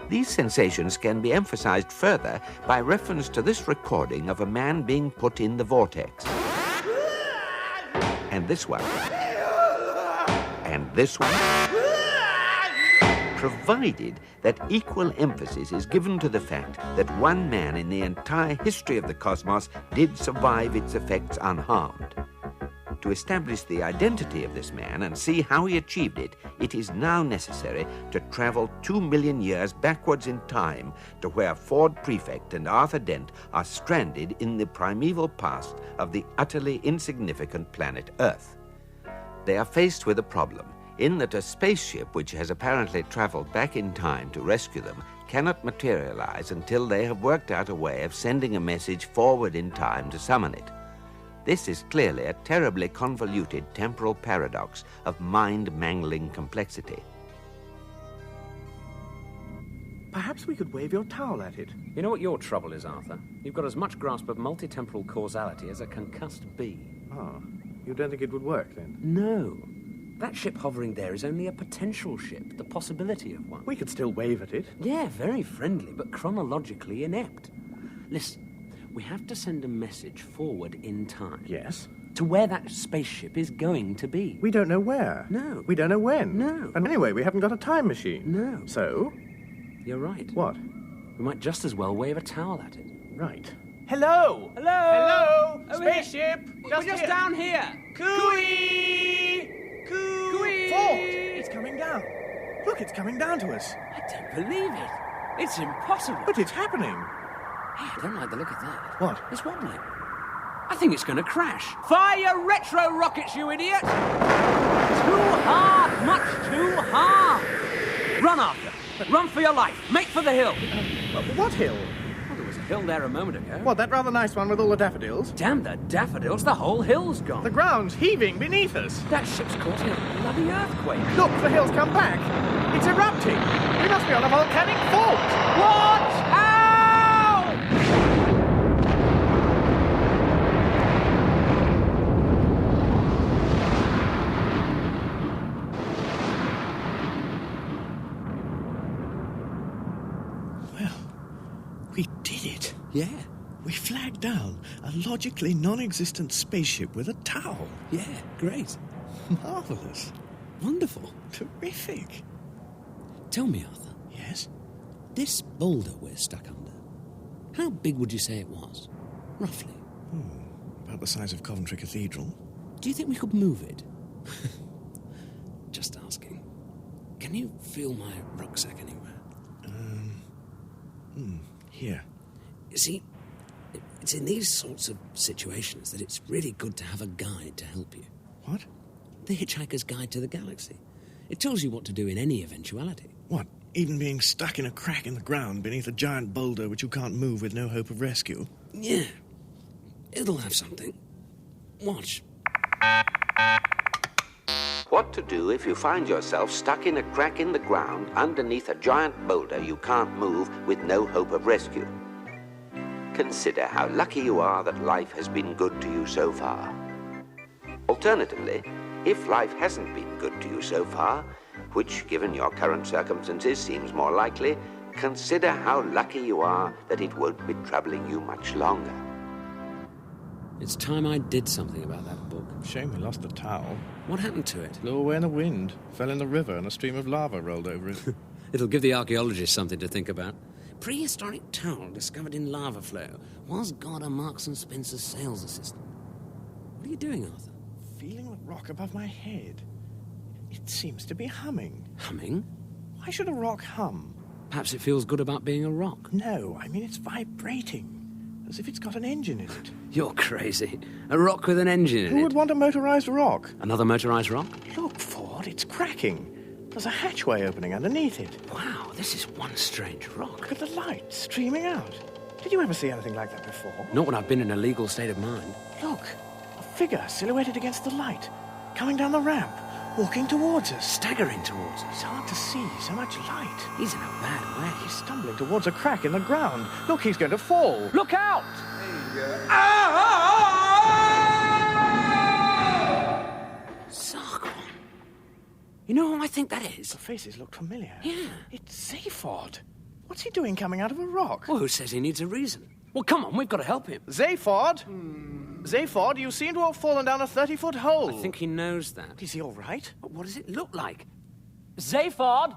These sensations can be emphasized further by reference to this recording of a man being put in the vortex. And this one. And this one. Provided that equal emphasis is given to the fact that one man in the entire history of the cosmos did survive its effects unharmed. To establish the identity of this man and see how he achieved it, it is now necessary to travel 2 million years backwards in time to where Ford Prefect and Arthur Dent are stranded in the primeval past of the utterly insignificant planet Earth. They are faced with a problem, in that a spaceship which has apparently traveled back in time to rescue them cannot materialize until they have worked out a way of sending a message forward in time to summon it. This is clearly a terribly convoluted temporal paradox of mind-mangling complexity. Perhaps we could wave your towel at it. You know what your trouble is, Arthur? You've got as much grasp of multi-temporal causality as a concussed bee. Ah, you don't think it would work, then? No. That ship hovering there is only a potential ship, the possibility of one. We could still wave at it. Yeah, very friendly, but chronologically inept. Listen, we have to send a message forward in time. Yes? To where that spaceship is going to be. We don't know where. No. We don't know when. No. And anyway, we haven't got a time machine. No. So? You're right. What? We might just as well wave a towel at it. Right. Hello! Hello! Hello! Spaceship! We're just down here! Cooey! Cooey! Ford! It's coming down. Look, it's coming down to us. I don't believe it. It's impossible. But it's happening. Hey, I don't like the look of that. What? It's wobbling. I think it's going to crash. Fire your retro rockets, you idiot! Too hard! Much too hard! Run, Arthur. Run for your life. Make for the hill. What hill? Well, there was a hill there a moment ago. What, that rather nice one with all the daffodils? Damn the daffodils. The whole hill's gone. The ground's heaving beneath us. That ship's caught in a bloody earthquake. Look, the hill's come back. It's erupting. We must be on a volcanic fault. Watch out! We did it. Yeah. We flagged down a logically non-existent spaceship with a towel. Yeah, great. Marvellous. Wonderful. Terrific. Tell me, Arthur. Yes? This boulder we're stuck under, how big would you say it was? Roughly. About the size of Coventry Cathedral. Do you think we could move it? Just asking. Can you feel my rucksack anywhere? Here. You see, it's in these sorts of situations that it's really good to have a guide to help you. What? The Hitchhiker's Guide to the Galaxy. It tells you what to do in any eventuality. What? Even being stuck in a crack in the ground beneath a giant boulder which you can't move with no hope of rescue? Yeah. It'll have something. Watch. What to do if you find yourself stuck in a crack in the ground underneath a giant boulder you can't move with no hope of rescue. Consider how lucky you are that life has been good to you so far. Alternatively, if life hasn't been good to you so far, which, given your current circumstances, seems more likely, consider how lucky you are that it won't be troubling you much longer. It's time I did something about that book. Shame we lost the towel. What happened to it? Blew away in the wind. Fell in the river and a stream of lava rolled over it. It'll give the archaeologists something to think about. Prehistoric towel discovered in lava flow. Was God a Marks and Spencer sales assistant? What are you doing, Arthur? Feeling the rock above my head. It seems to be humming. Humming? Why should a rock hum? Perhaps it feels good about being a rock. No, I mean it's vibrating. As if it's got an engine in it. You're crazy. A rock with an engine in it. Who would want a motorized rock? Another motorized rock? Look, Ford, it's cracking. There's a hatchway opening underneath it. Wow, this is one strange rock. Look at the light streaming out. Did you ever see anything like that before? Not when I've been in a legal state of mind. Look, a figure silhouetted against the light. Coming down the ramp. Walking towards us. Staggering towards us. It's hard to see, so much light. He's in a bad way. He's stumbling towards a crack in the ground. Look, he's going to fall. Look out! Sargon. You know who I think that is? The faces look familiar. Yeah. It's Zaphod. What's he doing coming out of a rock? Well, who says he needs a reason? Well, come on, we've got to help him. Zaphod? Zaphod, you seem to have fallen down a 30-foot hole. I think he knows that. Is he all right? But what does it look like? Zaphod?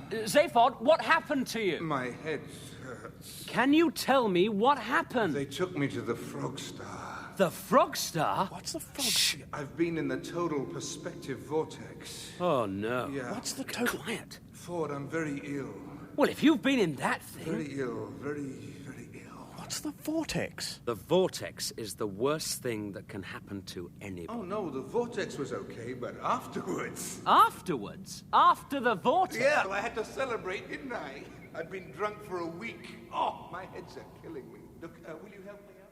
Zaphod, what happened to you? My head hurts. Can you tell me what happened? They took me to the Frog Star. The Frog Star? What's the Frog Star? I've been in the total perspective vortex. Oh, no. Yeah. What's the total... Quiet. Ford, I'm very ill. Well, if you've been in that thing... Very ill, very ill. What's the vortex? The vortex is the worst thing that can happen to anybody. Oh, no, the vortex was okay, but afterwards... Afterwards? After the vortex? Yeah, I had to celebrate, didn't I? I'd been drunk for a week. Oh, my heads are killing me. Look, will you help me out?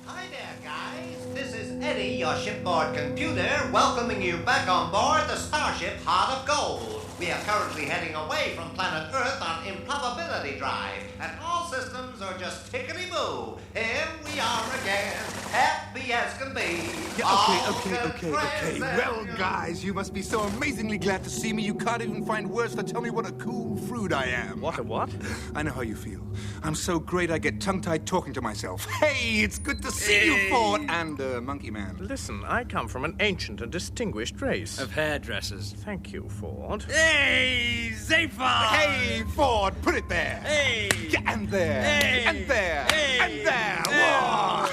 Hi there, guys. This is Eddie, your shipboard computer, welcoming you back on board the starship Heart of Gold. We are currently heading away from planet Earth on improbability drive, and all systems are just tickety-boo. Here we are again, happy as can be. Okay. Well, guys, you must be so amazingly glad to see me you can't even find words to tell me what a cool fruit I am. What a what? I know how you feel. I'm so great I get tongue-tied talking to myself. Hey, it's good to see you, Ford, and Monkey Man. Listen, I come from an ancient and distinguished race. Of hairdressers. Thank you, Ford. Hey, Zaphod! Hey, Ford, put it there. Hey! Yeah, and there. Hey! And there. Hey! And there. Whoa!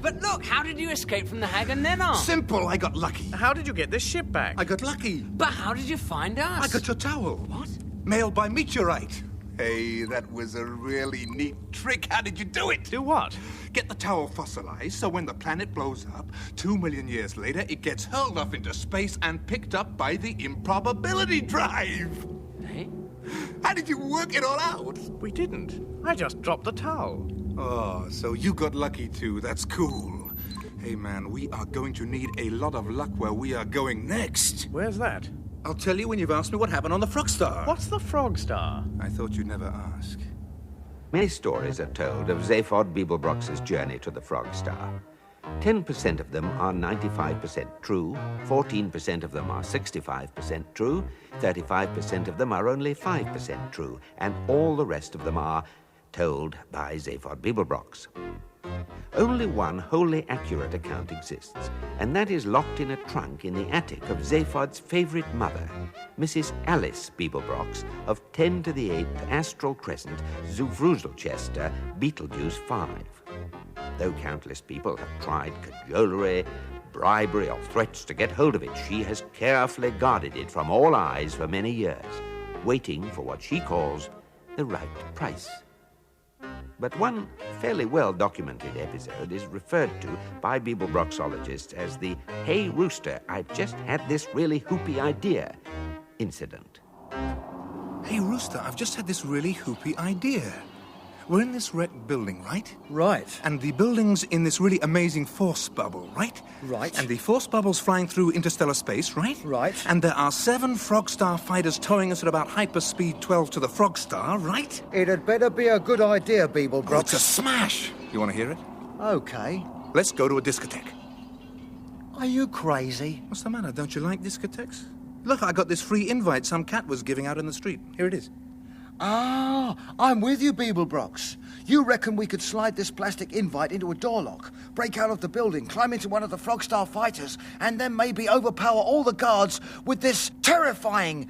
But look, how did you escape from the hag and then on? Simple, I got lucky. How did you get this ship back? I got lucky. But how did you find us? I got your towel. What? Mailed by meteorite. Hey, that was a really neat trick. How did you do it? Do what? Get the towel fossilized, so when the planet blows up, 2 million years later, it gets hurled off into space and picked up by the improbability drive. Hey? How did you work it all out? We didn't. I just dropped the towel. Oh, so you got lucky too. That's cool. Hey, man, we are going to need a lot of luck where we are going next. Where's that? I'll tell you when you've asked me what happened on the Frog Star. What's the Frog Star? I thought you'd never ask. Many stories are told of Zaphod Beeblebrox's journey to the Frog Star. 10% of them are 95% true, 14% of them are 65% true, 35% of them are only 5% true, and all the rest of them are told by Zaphod Beeblebrox. Only one wholly accurate account exists, and that is locked in a trunk in the attic of Zaphod's favorite mother, Mrs. Alice Beeblebrox of 10 to the 8th Astral Crescent, Zufruzelchester, Beetlejuice 5. Though countless people have tried cajolery, bribery, or threats to get hold of it, she has carefully guarded it from all eyes for many years, waiting for what she calls the right price. But one fairly well-documented episode is referred to by Beeblebroxologists as the "Hey Rooster, I've just had this really hoopy idea" incident. Hey, Rooster, I've just had this really hoopy idea. We're in this wrecked building, right? Right. And the building's in this really amazing force bubble, right? Right. And the force bubble's flying through interstellar space, right? Right. And there are 7 Frog Star fighters towing us at about hyperspeed 12 to the Frog Star, right? It had better be a good idea, Beeblebrox. Oh, it's a smash! You want to hear it? Okay. Let's go to a discotheque. Are you crazy? What's the matter? Don't you like discotheques? Look, I got this free invite some cat was giving out in the street. Here it is. Ah, I'm with you, Beeblebrox. You reckon we could slide this plastic invite into a door lock, break out of the building, climb into one of the Frog Star fighters, and then maybe overpower all the guards with this terrifying,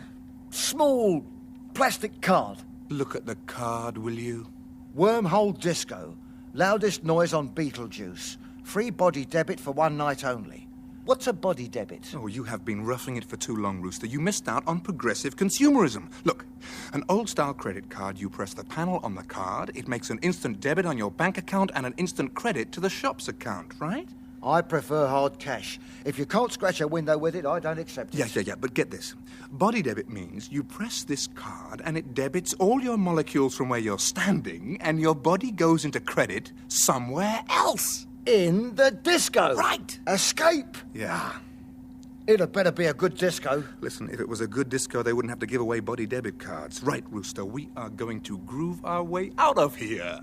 small plastic card? Look at the card, will you? Wormhole Disco. Loudest noise on Beetlejuice. Free body debit for one night only. What's a body debit? Oh, you have been roughing it for too long, Rooster. You missed out on progressive consumerism. Look, an old-style credit card, you press the panel on the card, it makes an instant debit on your bank account and an instant credit to the shop's account, right? I prefer hard cash. If you can't scratch a window with it, I don't accept it. Yeah, but get this. Body debit means you press this card and it debits all your molecules from where you're standing and your body goes into credit somewhere else. in the disco. Right. Escape. Yeah. It had better be a good disco. Listen, if it was a good disco, they wouldn't have to give away body debit cards. Right, Rooster, we are going to groove our way out of here.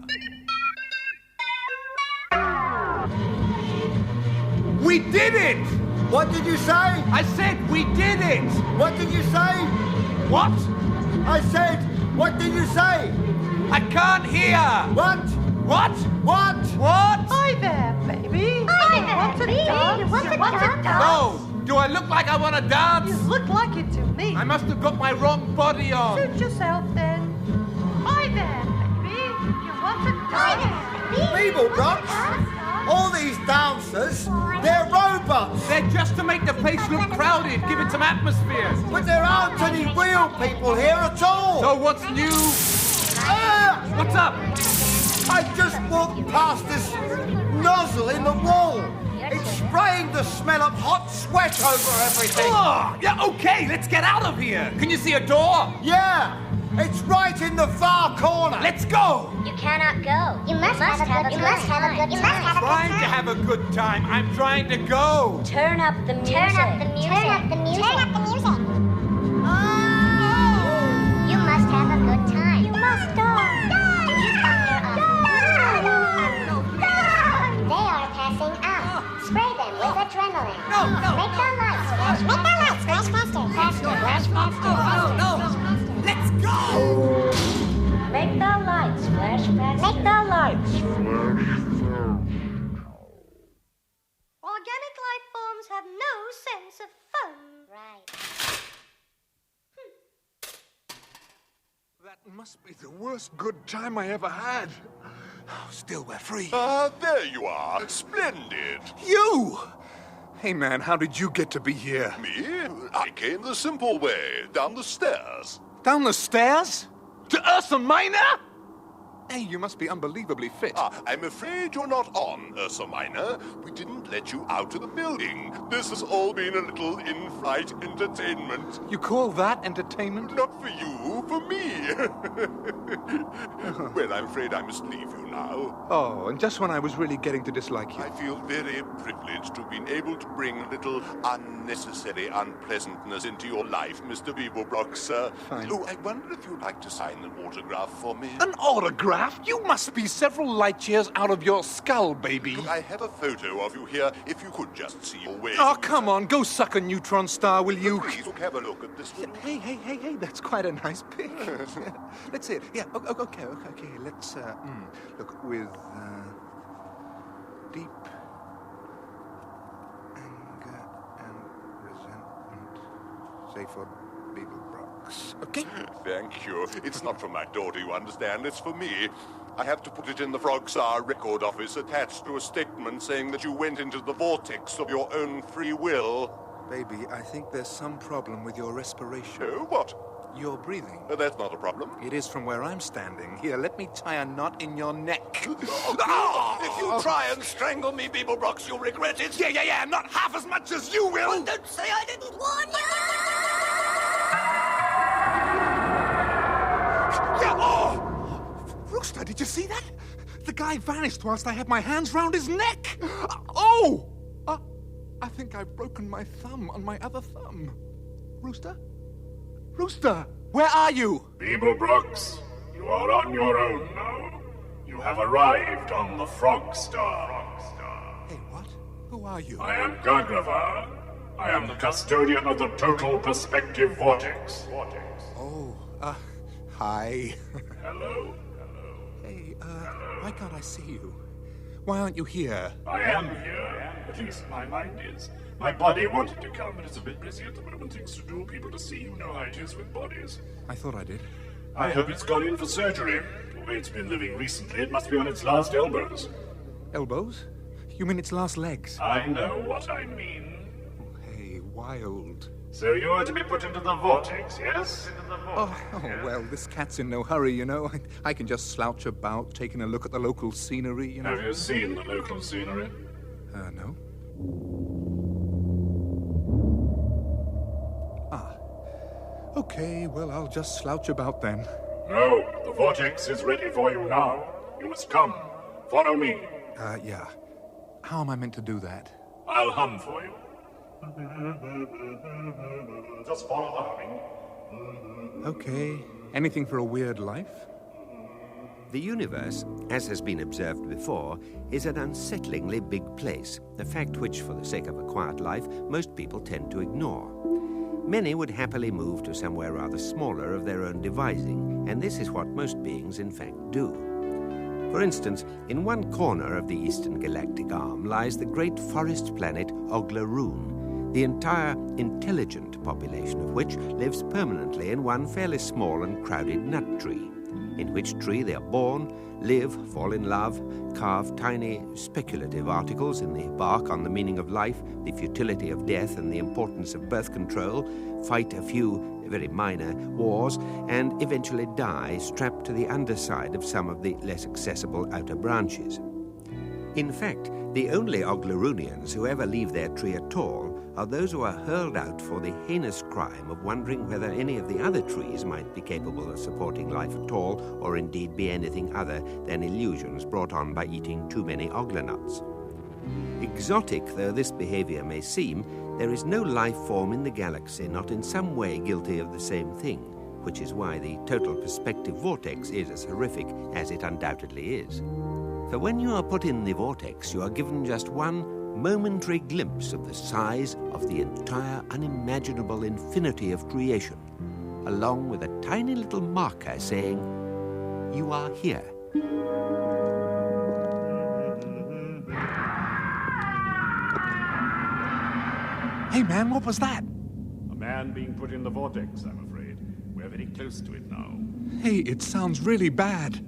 We did it! What did you say? I said we did it! What did you say? What? I said, what did you say? I can't hear! What? What? What? What? Hi there, baby. Hi there, baby. You want to dance? No! Do I look like I want to dance? You look like it to me. I must have got my wrong body on. Suit yourself then. Hi there, baby. You want to dance? Beeblebrox? All these dancers, they're robots. They're just to make the place look crowded, give it some atmosphere. But there aren't any real people here at all. So what's new? What's up? I just walked past this nozzle in the wall. It's spraying the smell of hot sweat over everything. Oh, yeah, okay, let's get out of here. Can you see a door? Yeah, it's right in the far corner. Let's go. You cannot go. You must have a good time. I'm trying to have a good time. I'm trying to go. Turn up the music. Turn up the music. Turn up the music. Turn up the music. Oh! You must have a good time. You must die. Did you come here often? They are passing out. Spray them with adrenaline. No. Make the lights flash. Make the lights flash faster. Faster. Flash faster. No. Let's go. Make the lights flash faster. Make the lights flash. Organic life forms have no sense of fun. Right. That must be the worst good time I ever had. Oh, still, we're free. There you are. Splendid. You! Hey, man, how did you get to be here? Me? I came the simple way, down the stairs. Down the stairs? To Ursa Minor? Hey, you must be unbelievably fit. I'm afraid you're not on, Ursa Minor. We didn't let you out of the building. This has all been a little in-flight entertainment. You call that entertainment? Not for you, for me. Well, I'm afraid I must leave you now. Oh, and just when I was really getting to dislike you. I feel very privileged to have been able to bring a little unnecessary unpleasantness into your life, Mr. Beeblebrox, sir. Fine. Oh, I wonder if you'd like to sign an autograph for me. An autograph? You must be several light years out of your skull, baby. Look, I have a photo of you here, if you could just see your way. Oh, come on, go suck a neutron star, will you? Please, look, have a look at this. Hey, that's quite a nice pic. Let's see it. Yeah, okay, let's, look, with, deep anger and resentment, say for Beeblebrox. Okay? Thank you. It's not for my daughter, you understand. It's for me. I have to put it in the Frogstar record office attached to a statement saying that you went into the vortex of your own free will. Baby, I think there's some problem with your respiration. Oh, what? Your breathing. That's not a problem. It is from where I'm standing. Here, let me tie a knot in your neck. If you try and strangle me, Beeblebrox, you'll regret it. Yeah, not half as much as you will. Oh, don't say I didn't warn you. Yeah, oh! Rooster, did you see that? The guy vanished whilst I had my hands round his neck. Oh! I think I've broken my thumb on my other thumb. Rooster? Rooster, where are you? Beeblebrox, you are on your own now. You have arrived on the Frogstar. Hey, what? Who are you? I am Gagravar. I am the custodian of the Total Perspective Vortex. Oh, hi. Hello. Hey, why can't I see you? Why aren't you here? I am here. At least my mind is. My body wanted to come, but it's a bit busy at the moment. Things to do, people to see. You know how it is with bodies. I thought I did. I hope it's gone in for surgery. The way it's been living recently, it must be on its last elbows. Elbows? You mean its last legs? I know what I mean. Oh, hey, wild. So you are to be put into the vortex, yes? Oh, well, this cat's in no hurry, you know. I can just slouch about, taking a look at the local scenery, you know. Have you seen the local scenery? No. Okay, well, I'll just slouch about then. No, the vortex is ready for you now. You must come. Follow me. Yeah. How am I meant to do that? I'll hum for you. Just follow the humming. Okay. Anything for a weird life? The universe, as has been observed before, is an unsettlingly big place, a fact which, for the sake of a quiet life, most people tend to ignore. Many would happily move to somewhere rather smaller of their own devising, and this is what most beings in fact do. For instance, in one corner of the eastern galactic arm lies the great forest planet Oglaroon, the entire intelligent population of which lives permanently in one fairly small and crowded nut tree, in which tree they are born, live, fall in love, carve tiny speculative articles in the bark on the meaning of life, the futility of death and the importance of birth control, fight a few very minor wars, and eventually die strapped to the underside of some of the less accessible outer branches. In fact, the only Oglaroonians who ever leave their tree at all are those who are hurled out for the heinous crime of wondering whether any of the other trees might be capable of supporting life at all, or indeed be anything other than illusions brought on by eating too many oglanuts. Exotic though this behavior may seem, there is no life form in the galaxy not in some way guilty of the same thing, which is why the total perspective vortex is as horrific as it undoubtedly is. For when you are put in the vortex, you are given just one momentary glimpse of the size of the entire unimaginable infinity of creation, along with a tiny little marker saying, "You are here." Hey, man, what was that? A man being put in the vortex, I'm afraid. We're very close to it now. Hey, it sounds really bad.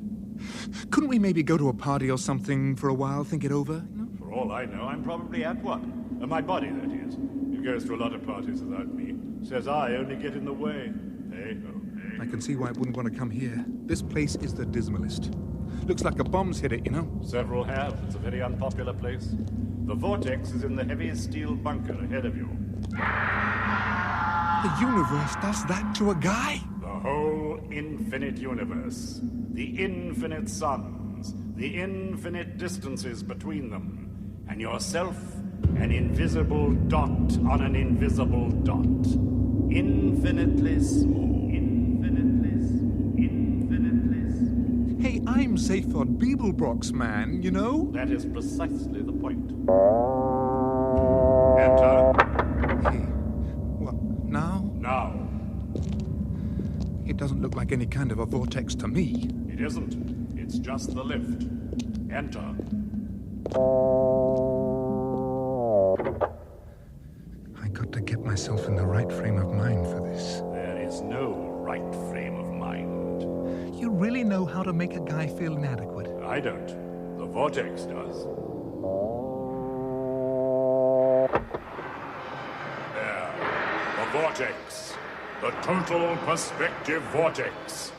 Couldn't we maybe go to a party or something for a while, think it over? For all I know, I'm probably at one. My body, that is. It goes to a lot of parties without me. Says I only get in the way. Hey, oh, hey. I can see why it wouldn't want to come here. This place is the dismalest. Looks like a bomb's hit it, you know? Several have. It's a very unpopular place. The vortex is in the heavy steel bunker ahead of you. The universe does that to a guy? The whole infinite universe. The infinite suns. The infinite distances between them. And yourself, an invisible dot on an invisible dot. Infinitely small. Infinitely small. Infinitely small. Hey, I'm safe on Beeblebrox, man, you know? That is precisely the point. Enter. Hey, what, now? Now. It doesn't look like any kind of a vortex to me. It isn't. It's just the lift. Enter. I got to get myself in the right frame of mind for this. There is no right frame of mind. You really know how to make a guy feel inadequate? I don't. The vortex does. There. The vortex. The total perspective vortex.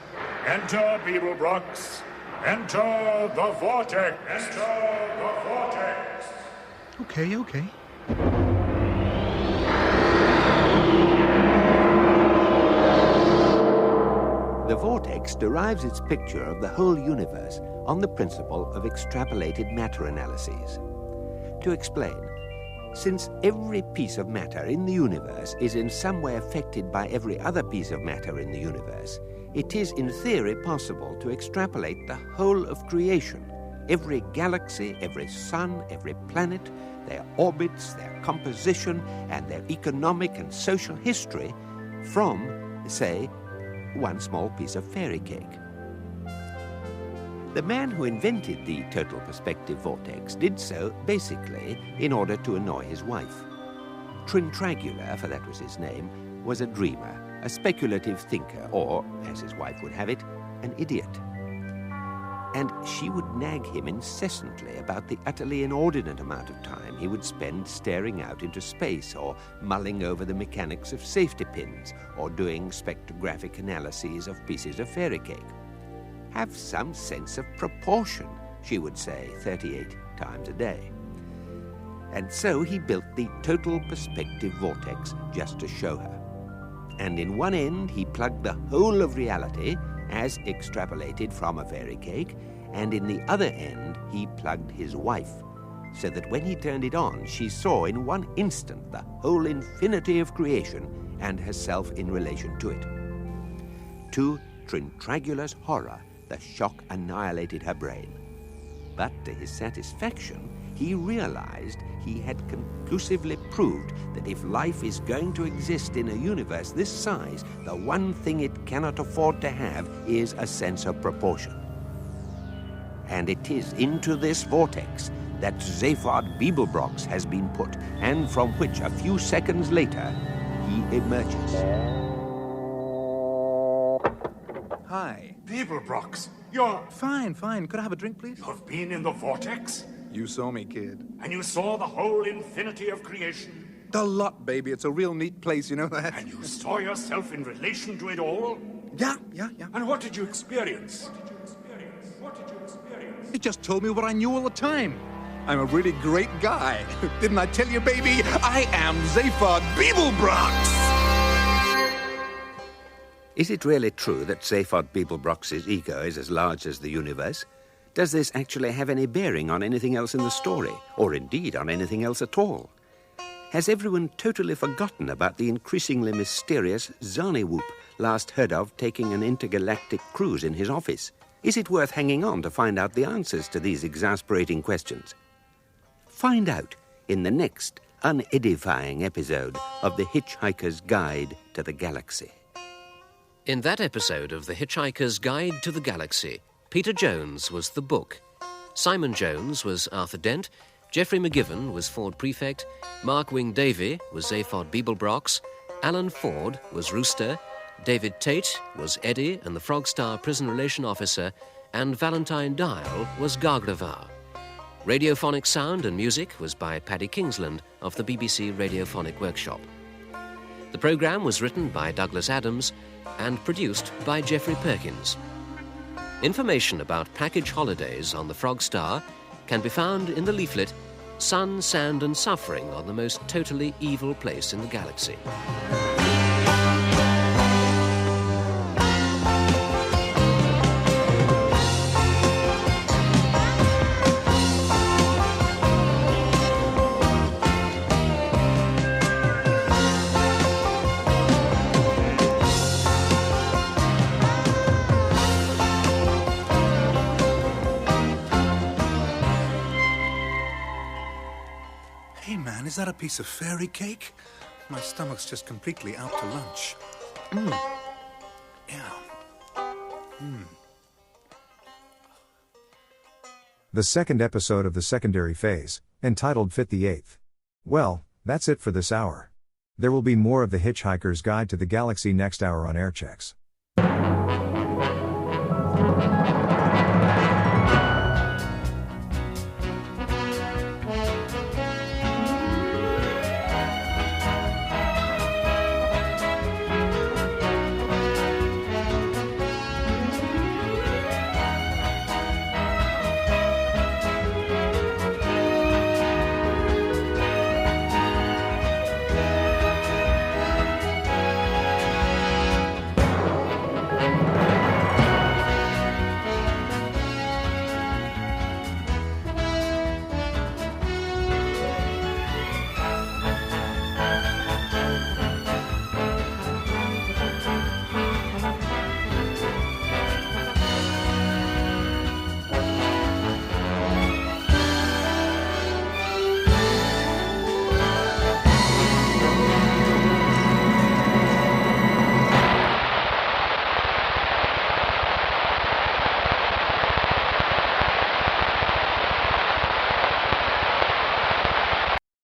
Enter, Beeblebrox. Enter the vortex. Enter the vortex. Okay, okay. The vortex derives its picture of the whole universe on the principle of extrapolated matter analyses. To explain, since every piece of matter in the universe is in some way affected by every other piece of matter in the universe, it is in theory possible to extrapolate the whole of creation, every galaxy, every sun, every planet, their orbits, their composition, and their economic and social history from, say, one small piece of fairy cake. The man who invented the total perspective vortex did so, basically, in order to annoy his wife. Trintragula, for that was his name, was a dreamer, a speculative thinker, or, as his wife would have it, an idiot. And she would nag him incessantly about the utterly inordinate amount of time he would spend staring out into space, or mulling over the mechanics of safety pins, or doing spectrographic analyses of pieces of fairy cake. Have some sense of proportion, she would say 38 times a day. And so he built the total perspective vortex just to show her. And in one end he plugged the whole of reality, as extrapolated from a fairy cake, and in the other end he plugged his wife, so that when he turned it on, she saw in one instant the whole infinity of creation and herself in relation to it. To Trintragula's horror, the shock annihilated her brain. But to his satisfaction, he realized he had conclusively proved that if life is going to exist in a universe this size, the one thing it cannot afford to have is a sense of proportion. And it is into this vortex that Zaphod Beeblebrox has been put, and from which a few seconds later he emerges. Hi. Beeblebrox, you're... Fine. Could I have a drink, please? You've been in the vortex? You saw me, kid. And you saw the whole infinity of creation? The lot, baby. It's a real neat place, you know that? And you saw yourself in relation to it all? Yeah. And what did you experience? It just told me what I knew all the time. I'm a really great guy. Didn't I tell you, baby? I am Zaphod Beeblebrox! Is it really true that Zaphod Beeblebrox's ego is as large as the universe? Does this actually have any bearing on anything else in the story, or indeed on anything else at all? Has everyone totally forgotten about the increasingly mysterious Zarniwoop, last heard of taking an intergalactic cruise in his office? Is it worth hanging on to find out the answers to these exasperating questions? Find out in the next unedifying episode of The Hitchhiker's Guide to the Galaxy. In that episode of The Hitchhiker's Guide to the Galaxy, Peter Jones was the book. Simon Jones was Arthur Dent, Geoffrey McGivern was Ford Prefect, Mark Wing Davey was Zaphod Beeblebrox, Alan Ford was Rooster, David Tate was Eddie and the Frogstar Prison Relation Officer, and Valentine Dial was Gargravar. Radiophonic sound and music was by Paddy Kingsland of the BBC Radiophonic Workshop. The programme was written by Douglas Adams and produced by Geoffrey Perkins. Information about package holidays on the Frogstar can be found in the leaflet Sun, Sand and Suffering on the Most Totally Evil Place in the Galaxy. Hey, man, is that a piece of fairy cake? My stomach's just completely out to lunch. Yeah. The second episode of the secondary phase, entitled Fit the Eighth. Well, that's it for this hour. There will be more of The Hitchhiker's Guide to the Galaxy next hour on Airchecks.